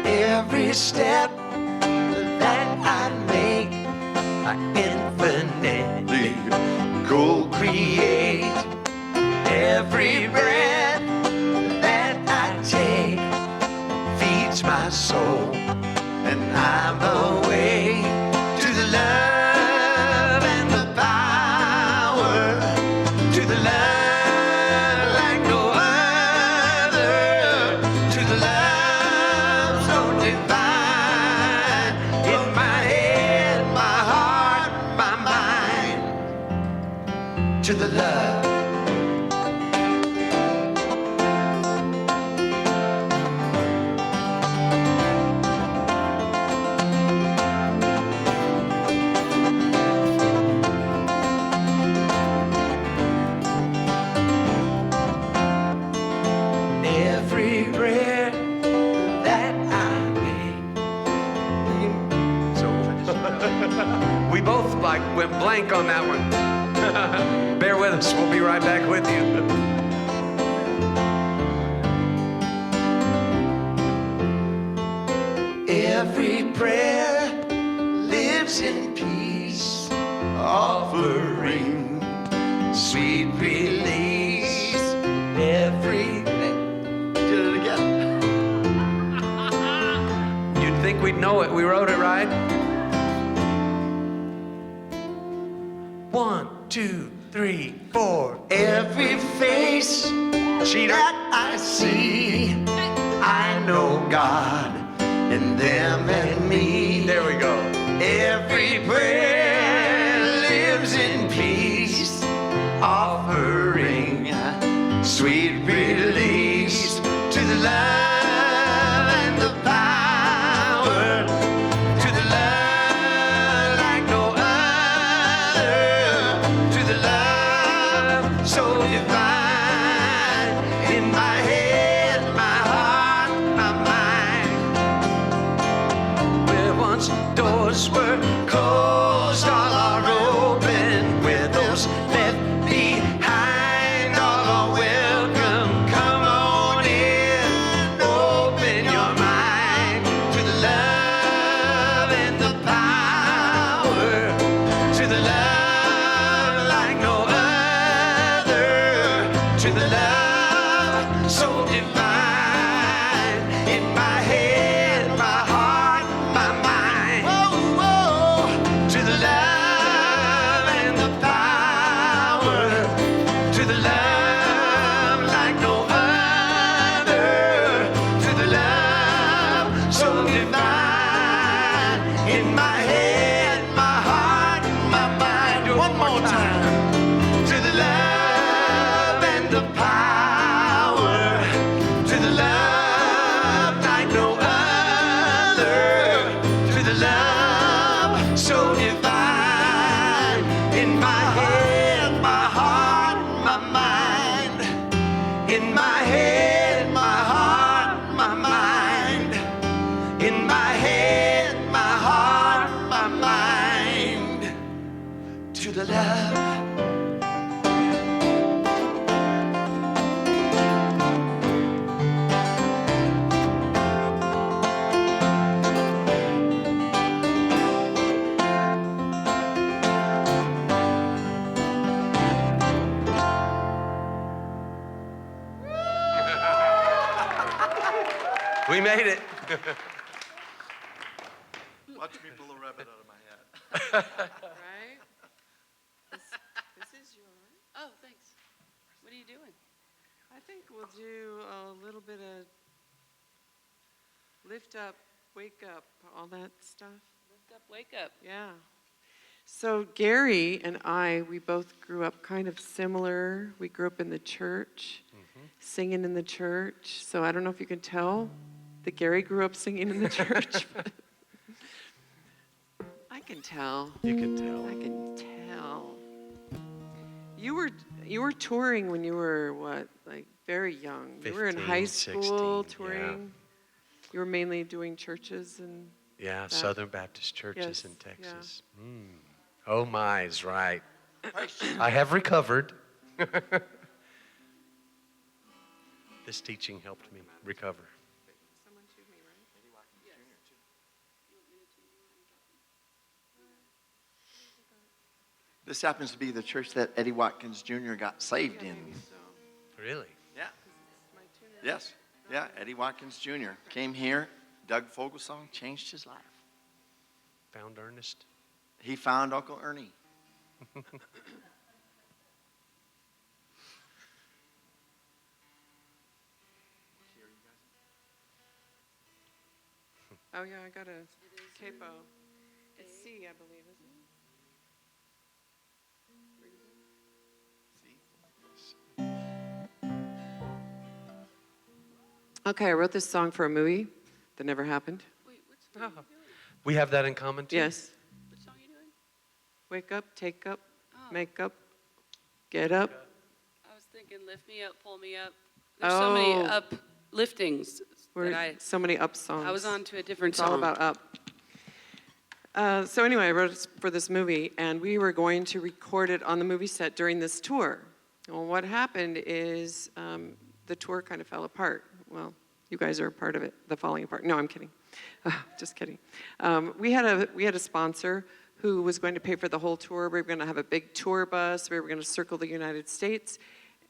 Every step that I make, I infinitely co-create. Every breath that I take feeds my soul, and I'm away to the love to the love. Every prayer that I made. We both like went blank on that one. Bear with us. We'll be right back with you. Every prayer lives in peace, offering sweet release. Every did it again. You'd think we'd know it. We wrote it right. 1, 2, 3, 4. Every face Cheater. that I see, I know God in them and me. There we go. Every prayer lives in peace, offering sweet release to the love and the power, to the love like no other, to the love so divine in my head, my heart, my mind. Where once doors were closed, all are open. Where those left behind, all are welcome. Come on in, open your mind to the love and the power, to the love like no other, to the love so divine in my head, my heart, my mind. Whoa, whoa, to the love and the power, to the love like no other, to the love so divine in my head, my heart, my mind. One more time. To the love and the power, to the love like no other, to the love so divine in my head, my heart, my mind. In my head, my heart, my mind. In my head, my heart, my mind. To the love. We made it. Watch me pull a rabbit out of my hat. Right? This is yours. Oh, thanks. What are you doing? I think we'll do a little bit of lift up, wake up, all that stuff. Lift up, wake up. Yeah. So Gary and I, we both grew up kind of similar. We grew up in the church, singing in the church. So I don't know if you can tell that Gary grew up singing in the church. But I can tell. You can tell. I can tell. You were touring when you were what, like very young. You were in 15, high school 16, touring. yeah. You were mainly doing churches and Yeah, that. Southern Baptist churches Yes, in yeah. Texas. Oh my, is right. I have recovered. This teaching helped me recover. Someone to me, right? This happens to be the church that Eddie Watkins Jr. got saved in. Really? Yeah. Yes. Yeah, Eddie Watkins Jr. came here. Doug Fogelsong changed his life. Found Ernest? He found Uncle Ernie. Oh yeah, I got a capo. It's C, I believe, isn't it? Okay, I wrote this song for a movie that never happened. Wait, what song are you doing? We have that in common too. Yes. What song are you doing? Wake up, take up, Oh. make up, get up. I was thinking lift me up, pull me up. There's so many Oh. upliftings We're that so many up songs. I was on to a different It's all song. about up. So anyway, I wrote it for this movie, and we were going to record it on the movie set during this tour. Well, what happened is the tour kind of fell apart. Well, you guys are a part of it, the falling apart. No, I'm kidding. Just kidding. We had a sponsor who was going to pay for the whole tour. We were going to have a big tour bus. We were going to circle the United States.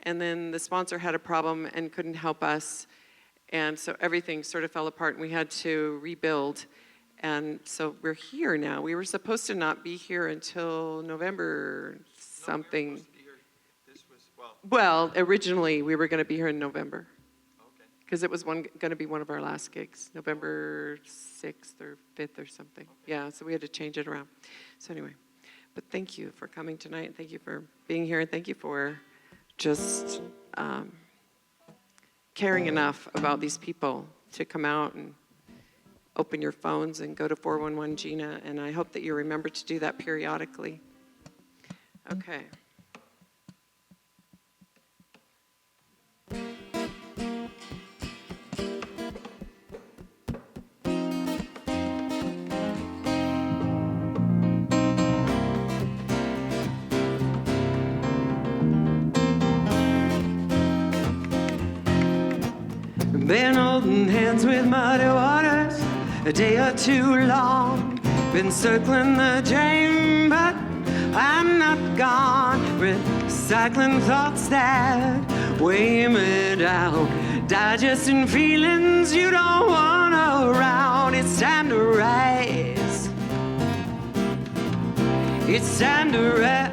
And then the sponsor had a problem and couldn't help us. And so everything sort of fell apart, and we had to rebuild. And so we're here now. We were supposed to not be here until November something. Well, originally we were going to be here in November. Because it was going to be one of our last gigs, November 6th or 5th or something. Yeah, so we had to change it around. So anyway, but thank you for coming tonight, and thank you for being here, and thank you for just caring enough about these people to come out and open your phones and go to 411 Gina, and I hope that you remember to do that periodically. Okay. Been holding hands with muddy waters a day or too long. Been circling the drain, but I'm not gone. Recycling thoughts that weigh me down. Digesting feelings you don't want around. It's time to rise. It's time to rise.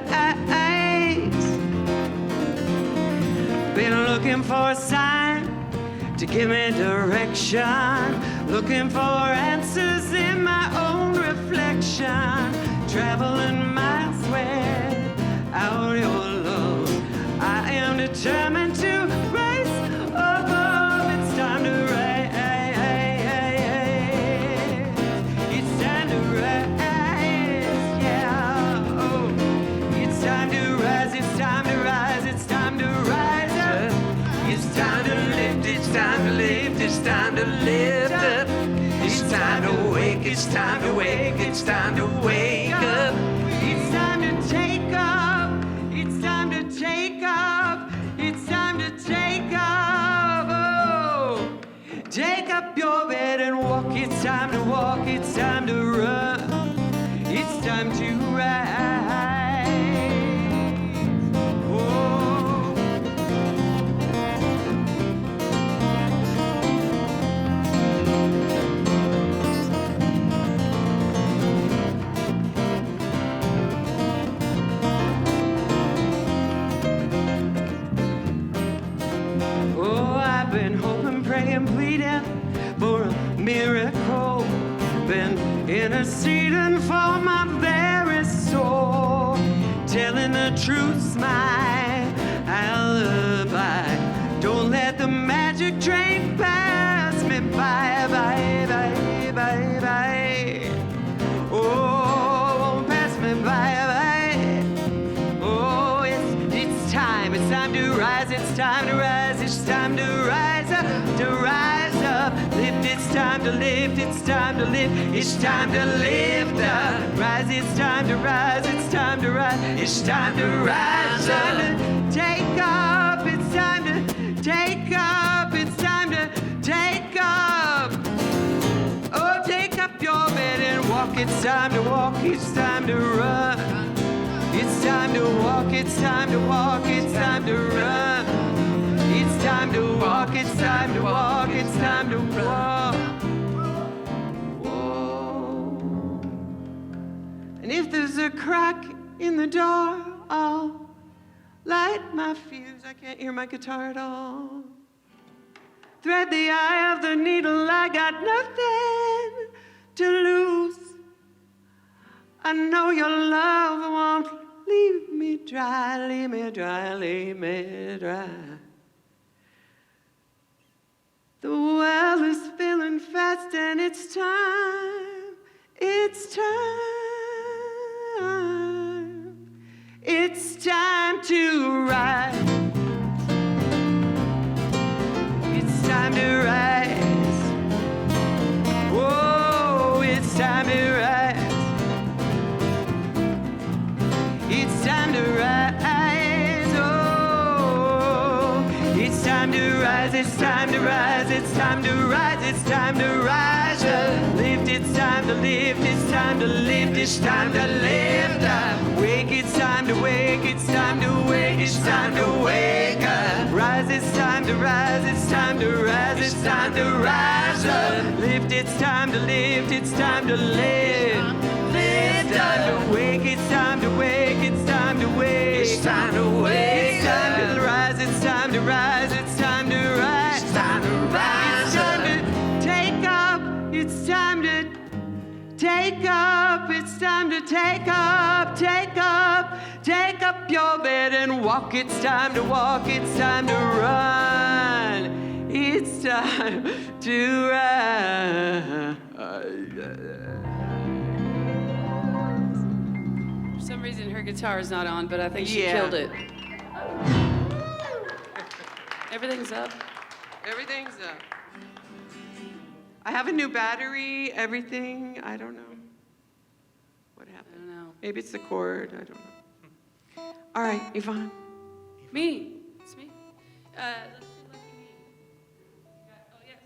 Been looking for a sign to give me direction, looking for answers in my own reflection, traveling miles without your love. I am determined to rise above. It's time to rise. It's time to rise. Yeah. Oh. It's time to rise. It's time to rise. It's time to rise up. It's time to lift. It's time to lift. It's time to lift up. It's time to wake. It's time to wake. It's time to wake up. It's time to take up. It's time to take up. It's time to take up. Oh, take up your bed and walk. It's time to walk. It's time to run. It's time to rise. Oh. I've been hoping, praying, pleading for a miracle. Been interceding for my very soul. Telling the truth's my alibi. Don't let the magic train pass me by, bye, bye, bye, bye. Oh, won't pass me by, bye. Oh, it's time to rise. It's time to rise. It's time to rise up, to rise up. Lift. It's time to lift. It's time to lift. It's time to lift up. Rise. It's time to rise. It's time to rise. It's time to rise up. Take up. It's time to take up. It's time to take up. Oh, take up your bed and walk. It's time to walk. It's time to run. It's time to walk. It's time to walk. It's time to run. It's time to walk. It's time to walk. It's time to walk. Whoa. And if there's a crack in the door, I'll light my fuse. I can't hear my guitar at all. Thread the eye of the needle. I got nothing to lose. I know your love won't leave me dry, leave me dry, leave me dry. The well is filling fast and it's time. It's time. It's time to rise. It's time to rise. Whoa, it's time to rise. It's time to rise. Oh, it's time to rise. It's time to rise. It's time to rise. It's time to rise. Lift. It's time to lift. It's time to lift. It's time to lift. Wake. It's time to wake. It's time to wake. It's time to wake up. Rise. It's time to rise. It's time to rise. It's time to rise. Lift. It's time to lift. It's time to lift. It's time to wake. It's time to wake. It's time to wake. It's time to wake. It's time to rise. It's time to rise. It's time to rise. It's time to rise. It's time to take up. It's time to take up. It's time to take up. Take up. Take up your bed and walk. It's time to walk. It's time to run. It's time to run. For some reason, her guitar is not on, but I think she Yeah. killed it. Everything's up. Everything's up. I have a new battery, everything. I don't know what I happened. don't know. Maybe it's the cord. I don't know. All right, Yvonne. Me. It's me. Let's do Lucky Me. Oh, yes.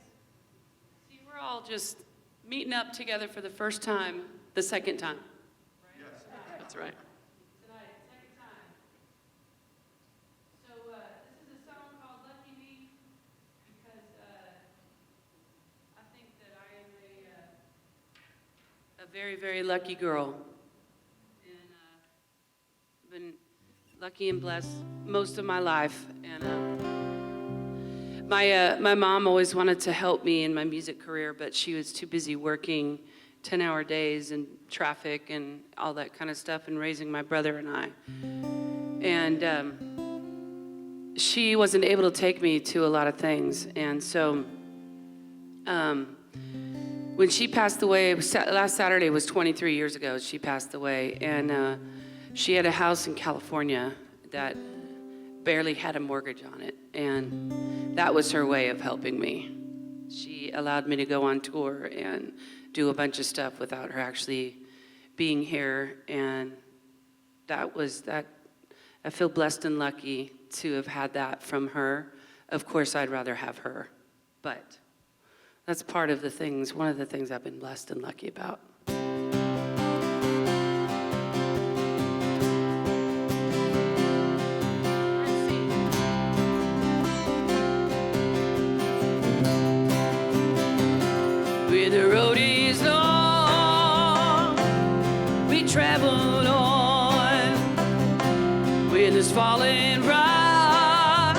See, we're all just meeting up together for the first time, the second time. That's right. Tonight, second time. So this is a song called Lucky Me because I think that I am a very, very lucky girl. And been lucky and blessed most of my life. And my mom always wanted to help me in my music career, but she was too busy working 10-hour days and traffic and all that kind of stuff and raising my brother and I. And she wasn't able to take me to a lot of things. And so when she passed away, last Saturday was 23 years ago, she passed away. And she had a house in California that barely had a mortgage on it. And that was her way of helping me. She allowed me to go on tour and do a bunch of stuff without her actually being here. And that was that. I feel blessed and lucky to have had that from her. Of course, I'd rather have her, but that's part of the things, one of the things I've been blessed and lucky about. With the road is long, we traveled on. With this falling rock,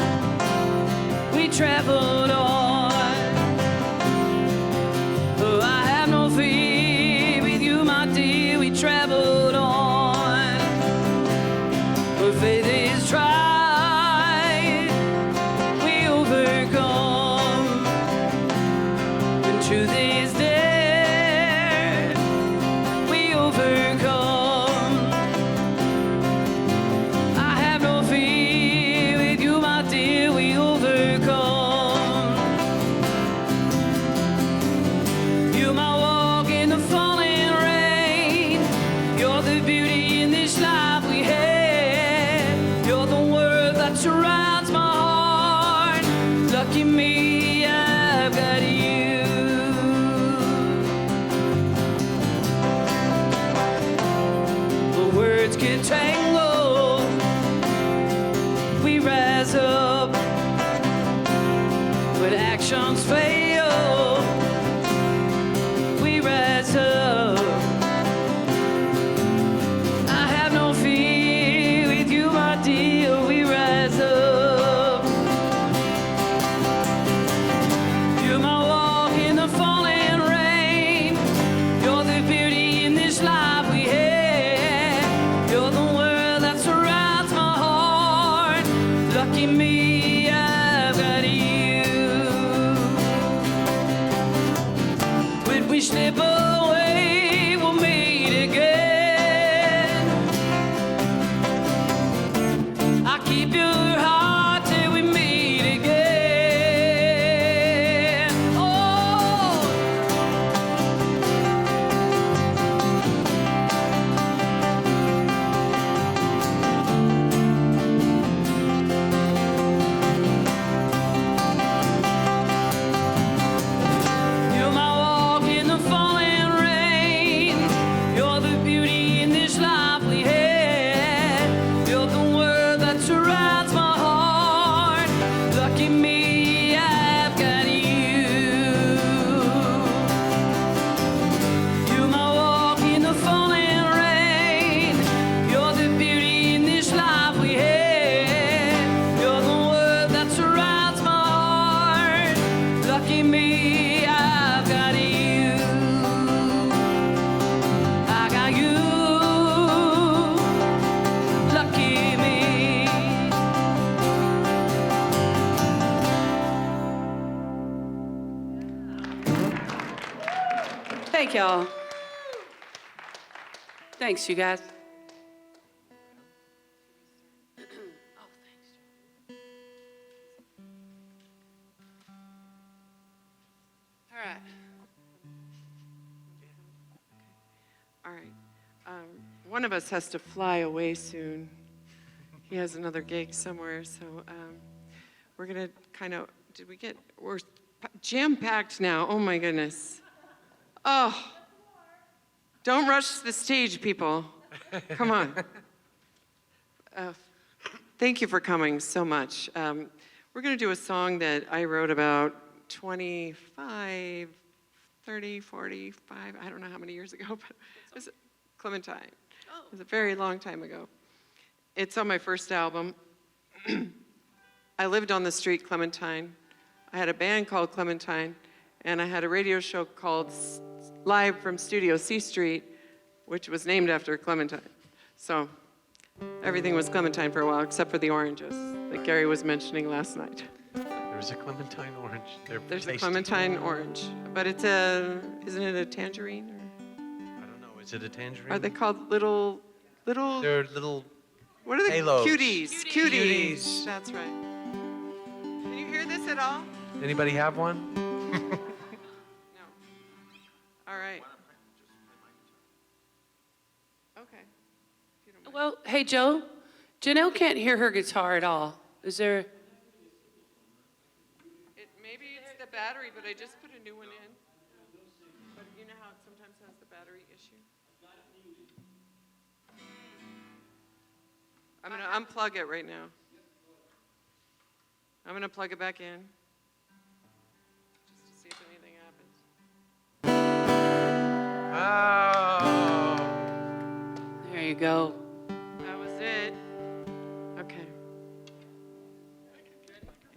we traveled on. Oh, I have no fear with you, my dear, we traveled on. But faith is tried, we overcome. And truth is there, we overcome. I have no fear with you, my dear, we overcome. You're my walk in the falling rain. You're the beauty in this life we have. You're the word that surrounds my heart. Lucky me, I've got you. The words get tangled. We rise up when actions fail. We rise up. I have no fear with you, my dear. We rise up. You're my walk in the falling rain. You're the beauty in this life we have. You're the world that surrounds my heart. Lucky me, I've got you. Thank y'all. Thanks, you guys. All right. All right. One of us has to fly away soon. He has another gig somewhere, so we're gonna kind of. We're jam-packed now. Oh my goodness. Oh. Don't rush the stage, people. Come on. Thank you for coming so much. We're going to do a song that I wrote about 25, 30, 45, I don't know how many years ago, but it was Clementine. It was a very long time ago. It's on my first album. I lived on the street Clementine. I had a band called Clementine, and I had a radio show called Live from Studio C Street, which was named after Clementine. So everything was Clementine for a while, except for the oranges that Gary was mentioning last night. There's a Clementine orange. There's tasty. a Clementine orange, but it's isn't it a tangerine? Or I don't know. Is it a tangerine? are they called little? They're little. What are they? Halos. Cuties. That's right. Can you hear this at all? Anybody have one? No. All right. Okay. If you don't mind. Well, hey, Joe. Janelle can't hear her guitar at all. Is there... Maybe it's the battery, but I just put a new one in. But you know how it sometimes has the battery issue? I'm going to unplug it right now. I'm going to plug it back in. Just to see if anything happens. Oh. There you go. That was it. Okay.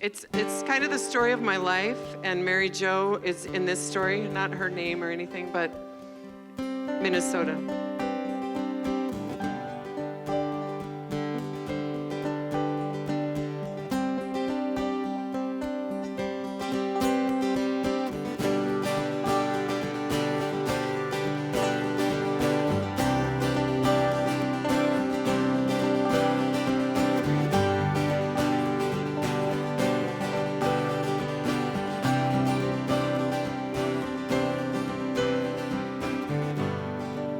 It's kind of the story of my life, and Mary Jo is in this story, not her name or anything, but Minnesota.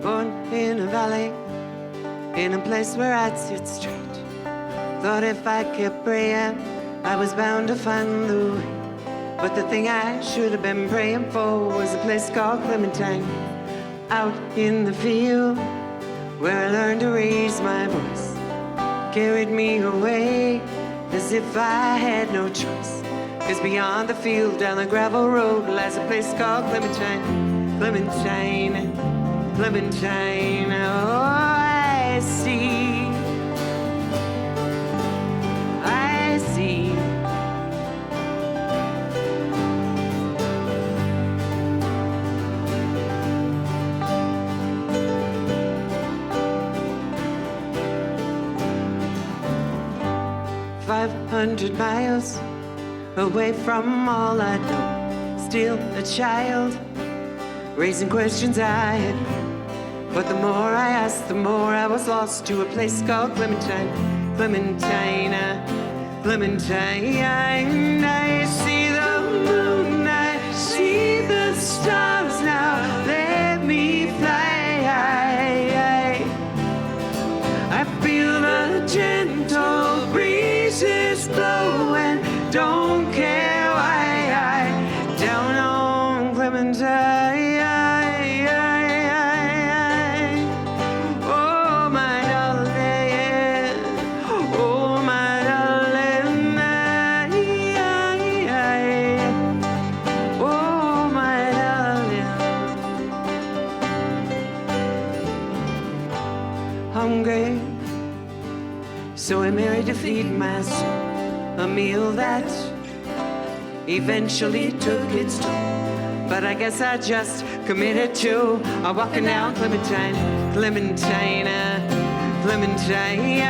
Born in a valley, in a place where I'd sit straight. Thought if I kept praying, I was bound to find the way. But the thing I should have been praying for was a place called Clementine. Out in the field, where I learned to raise my voice. Carried me away, as if I had no choice. 'Cause beyond the field, down the gravel road, lies a place called Clementine. Clementine, Clementine, oh, I see. I see. "500 miles away from all I know, still a child, raising questions I had. But the more I asked, the more I was lost to a place called Clementine. Clementine, Clementine. I see the moon, I see the stars now. Let me fly. I feel the gentle breezes blowing. Don't care why. Down on Clementine. Oh, my darling. Oh, my darling. Oh, my darling. Hungry, so I married to feed my soul. A meal that eventually took its toll. But I guess I just committed to walking down Clementine, Clementine, Clementine.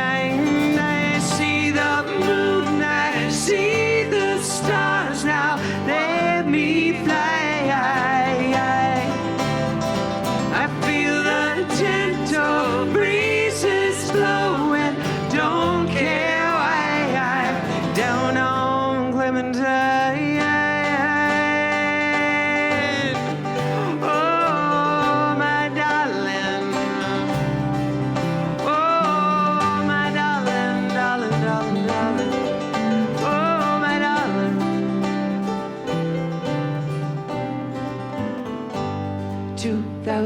I see the moon, I see the stars now. Let me fly.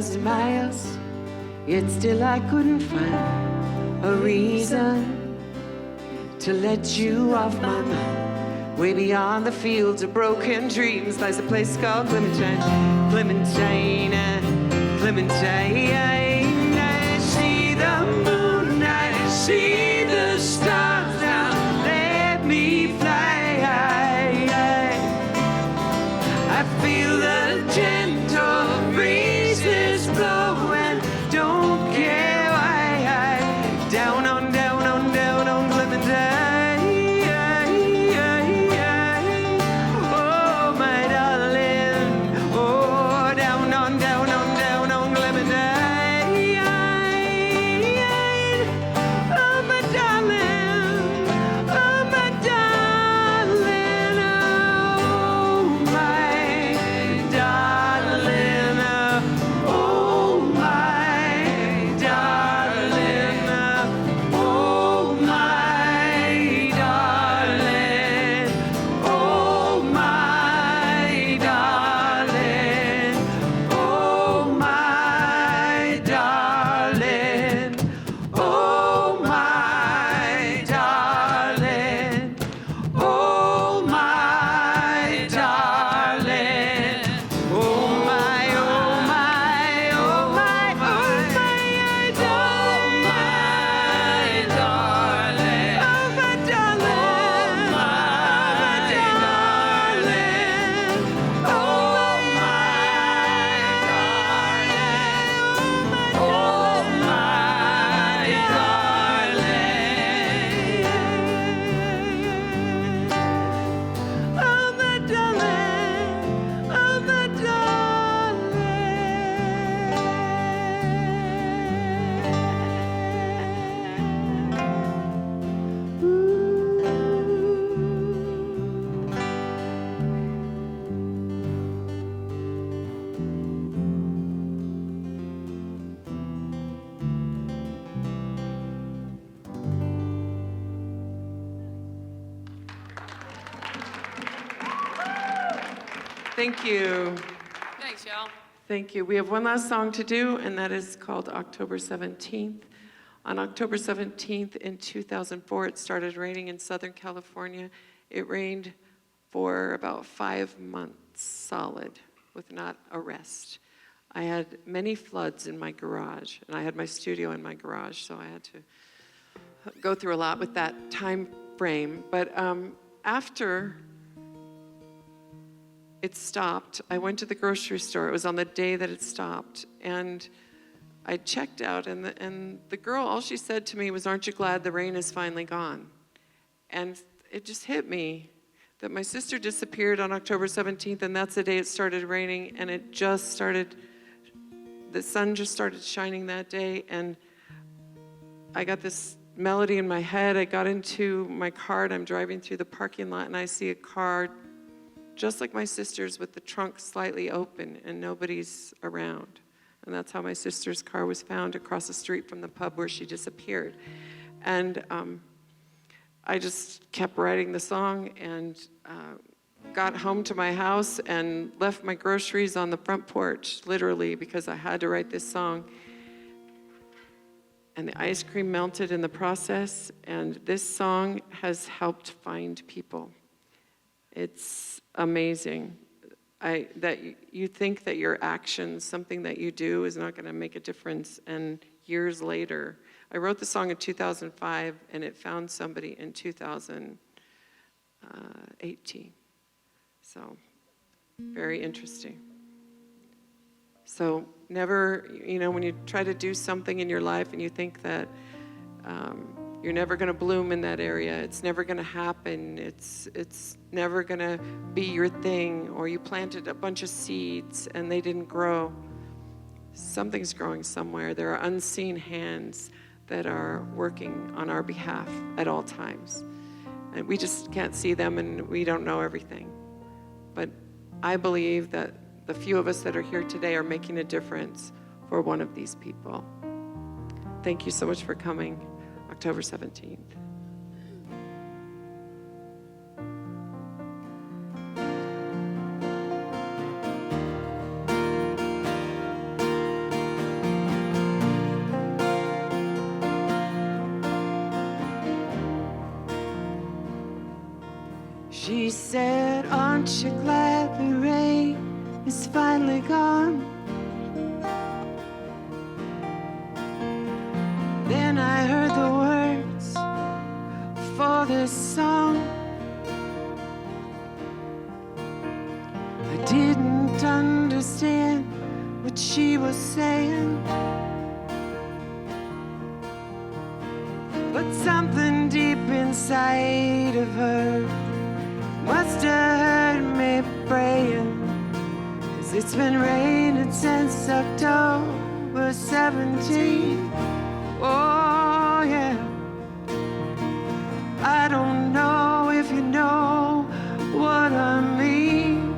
1,000 miles, yet still I couldn't find a reason to let you off my mind. Way beyond the fields of broken dreams lies a place called Clementine. Clementine, Clementine. I see the moon, I see the stars. Now let me fly. I feel the gentle breezes blow and don't care why. Down on, down on, down on Clementine. Oh, my darling. Oh, down on, down on, down on Clementine. Oh, my darling. Oh, my darling. Oh, my darling. Oh, my darling. Oh, my darling. Oh, my darling. Oh, my darling. Oh, my darling. Oh, my darling. Oh, my, oh, my, oh, my, oh, my darling. Oh, my darling. Oh, my darling. Oh, my darling. Oh, my Thank you. Thanks, y'all. Thank you. We have one last song to do, and that is called October 17th. On October 17th in 2004, it started raining in Southern California. It rained for about 5 months solid with not a rest. I had many floods in my garage, and I had my studio in my garage, so I had to go through a lot with that time frame. But after it stopped, I went to the grocery store. It was on the day that it stopped. And I checked out, and the girl, all she said to me was, "Aren't you glad the rain is finally gone?" And it just hit me that my sister disappeared on October 17th, and that's the day it started raining, and it just started, the sun just started shining that day, and I got this melody in my head. I got into my car, and I'm driving through the parking lot, and I see a car just like my sister's with the trunk slightly open and nobody's around. And that's how my sister's car was found across the street from the pub where she disappeared. And I just kept writing the song and got home to my house and left my groceries on the front porch, literally, because I had to write this song. And the ice cream melted in the process, and this song has helped find people. It's amazing that you think that your actions, something that you do, is not going to make a difference. And years later, I wrote the song in 2005, and it found somebody in 2018. So, very interesting. So, never, when you try to do something in your life and you think that you're never going to bloom in that area, it's never going to happen, it's never going to be your thing, or you planted a bunch of seeds and they didn't grow. Something's growing somewhere. There are unseen hands that are working on our behalf at all times. And we just can't see them, and we don't know everything. But I believe that the few of us that are here today are making a difference for one of these people. Thank you so much for coming. October 17th. She said, aren't you glad the rain is finally gone? Then I heard the words for this song. I didn't understand what she was saying, but something deep inside of her must have heard me praying, 'cause it's been raining since October 17. Oh yeah, I don't know if you know what I mean.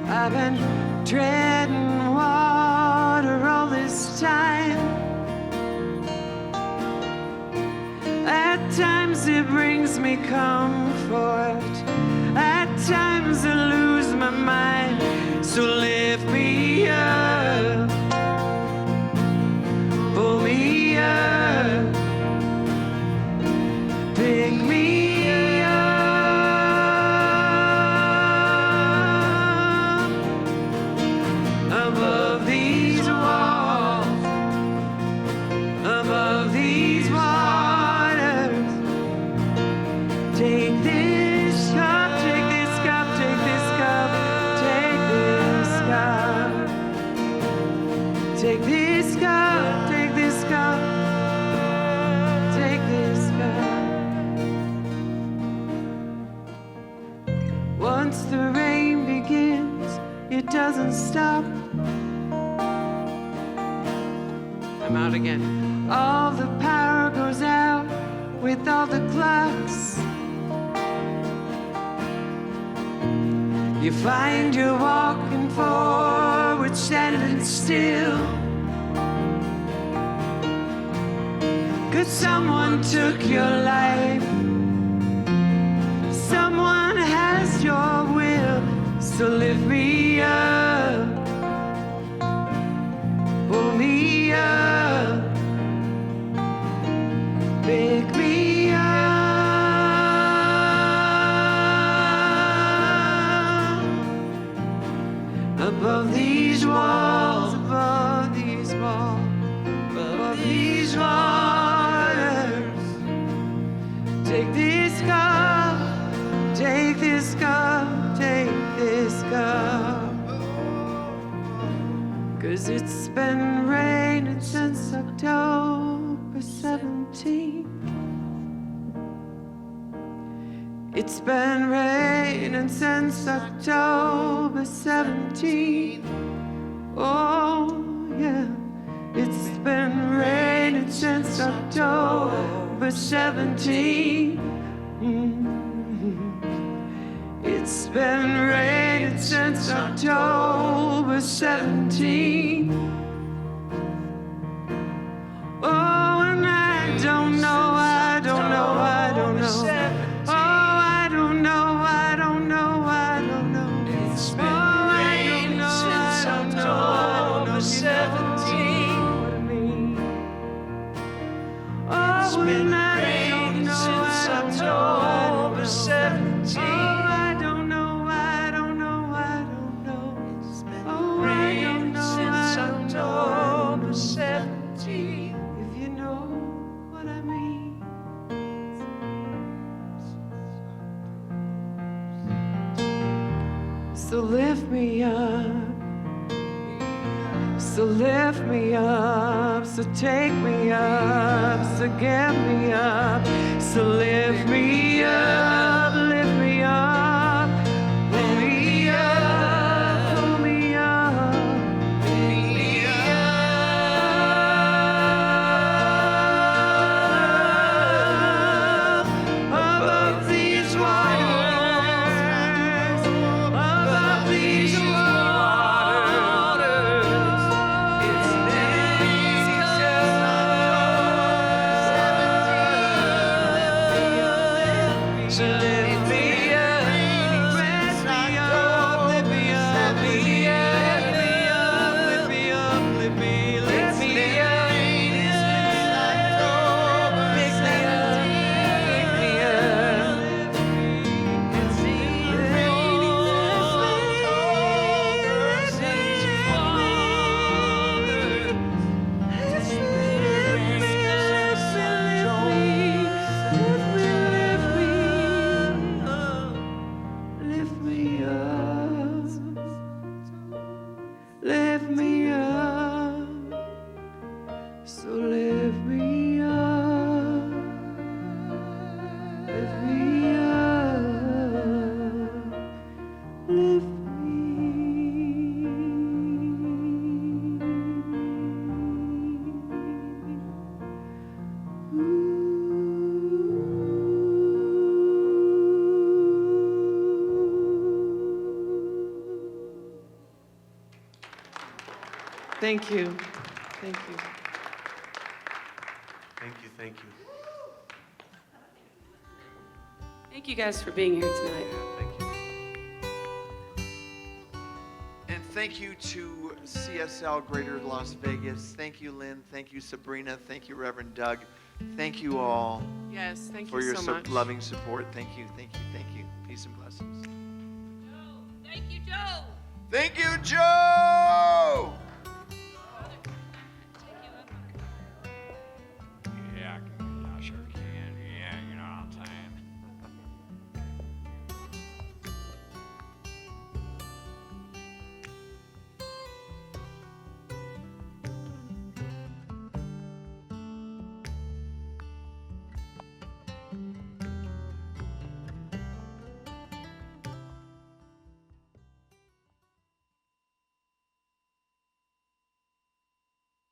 I've been treading water all this time. At times it brings me comfort, at times I lose my mind. So lift me up, pull me up, pick me up above these walls, above these waters. Take this cup, take this cup, take this cup, take this cup. Take this cup, take this cup, take this cup. Once the rain begins, it doesn't stop. I'm out again. All the power goes out with all the clocks. You find you're walking forward, standing still, 'cause someone took your life, someone has your will. So lift me up, pull me up, pick me up above these walls, above these walls, above these waters. Take this cup, take this cup, take this cup. 'Cause it's been raining since October 17. It's been raining since October 17. Oh yeah, it's been raining since October 17. It's been raining since October 17. Oh, and I don't know, I don't know, I don't know. Oh, I don't know, I don't know, I don't know. It's been raining since October 17. It's been raining since October 17. Oh, I don't know, I don't know, I don't know. It's been Oh, I don't raining know, since I don't know. October 17. If you know what I mean. So lift me up, so lift me up, so take me up, so get me up, so lift me up, lift me up, pull me up, pull me up, pick me up above these waters, above these waters. It's been since October 17. So So lift me up, lift me up, lift Thank you. Thank you. Thank you, thank you. Thank you guys for being here tonight. Thank you. And thank you to CSL Greater Las Vegas. Thank you, Lynn. Thank you, Sabrina. Thank you, Reverend Doug. Thank you all Yes, thank for you your so much. loving support. Thank you, thank you, thank you. Peace and blessings. Thank you, Joe. Thank you, Joe!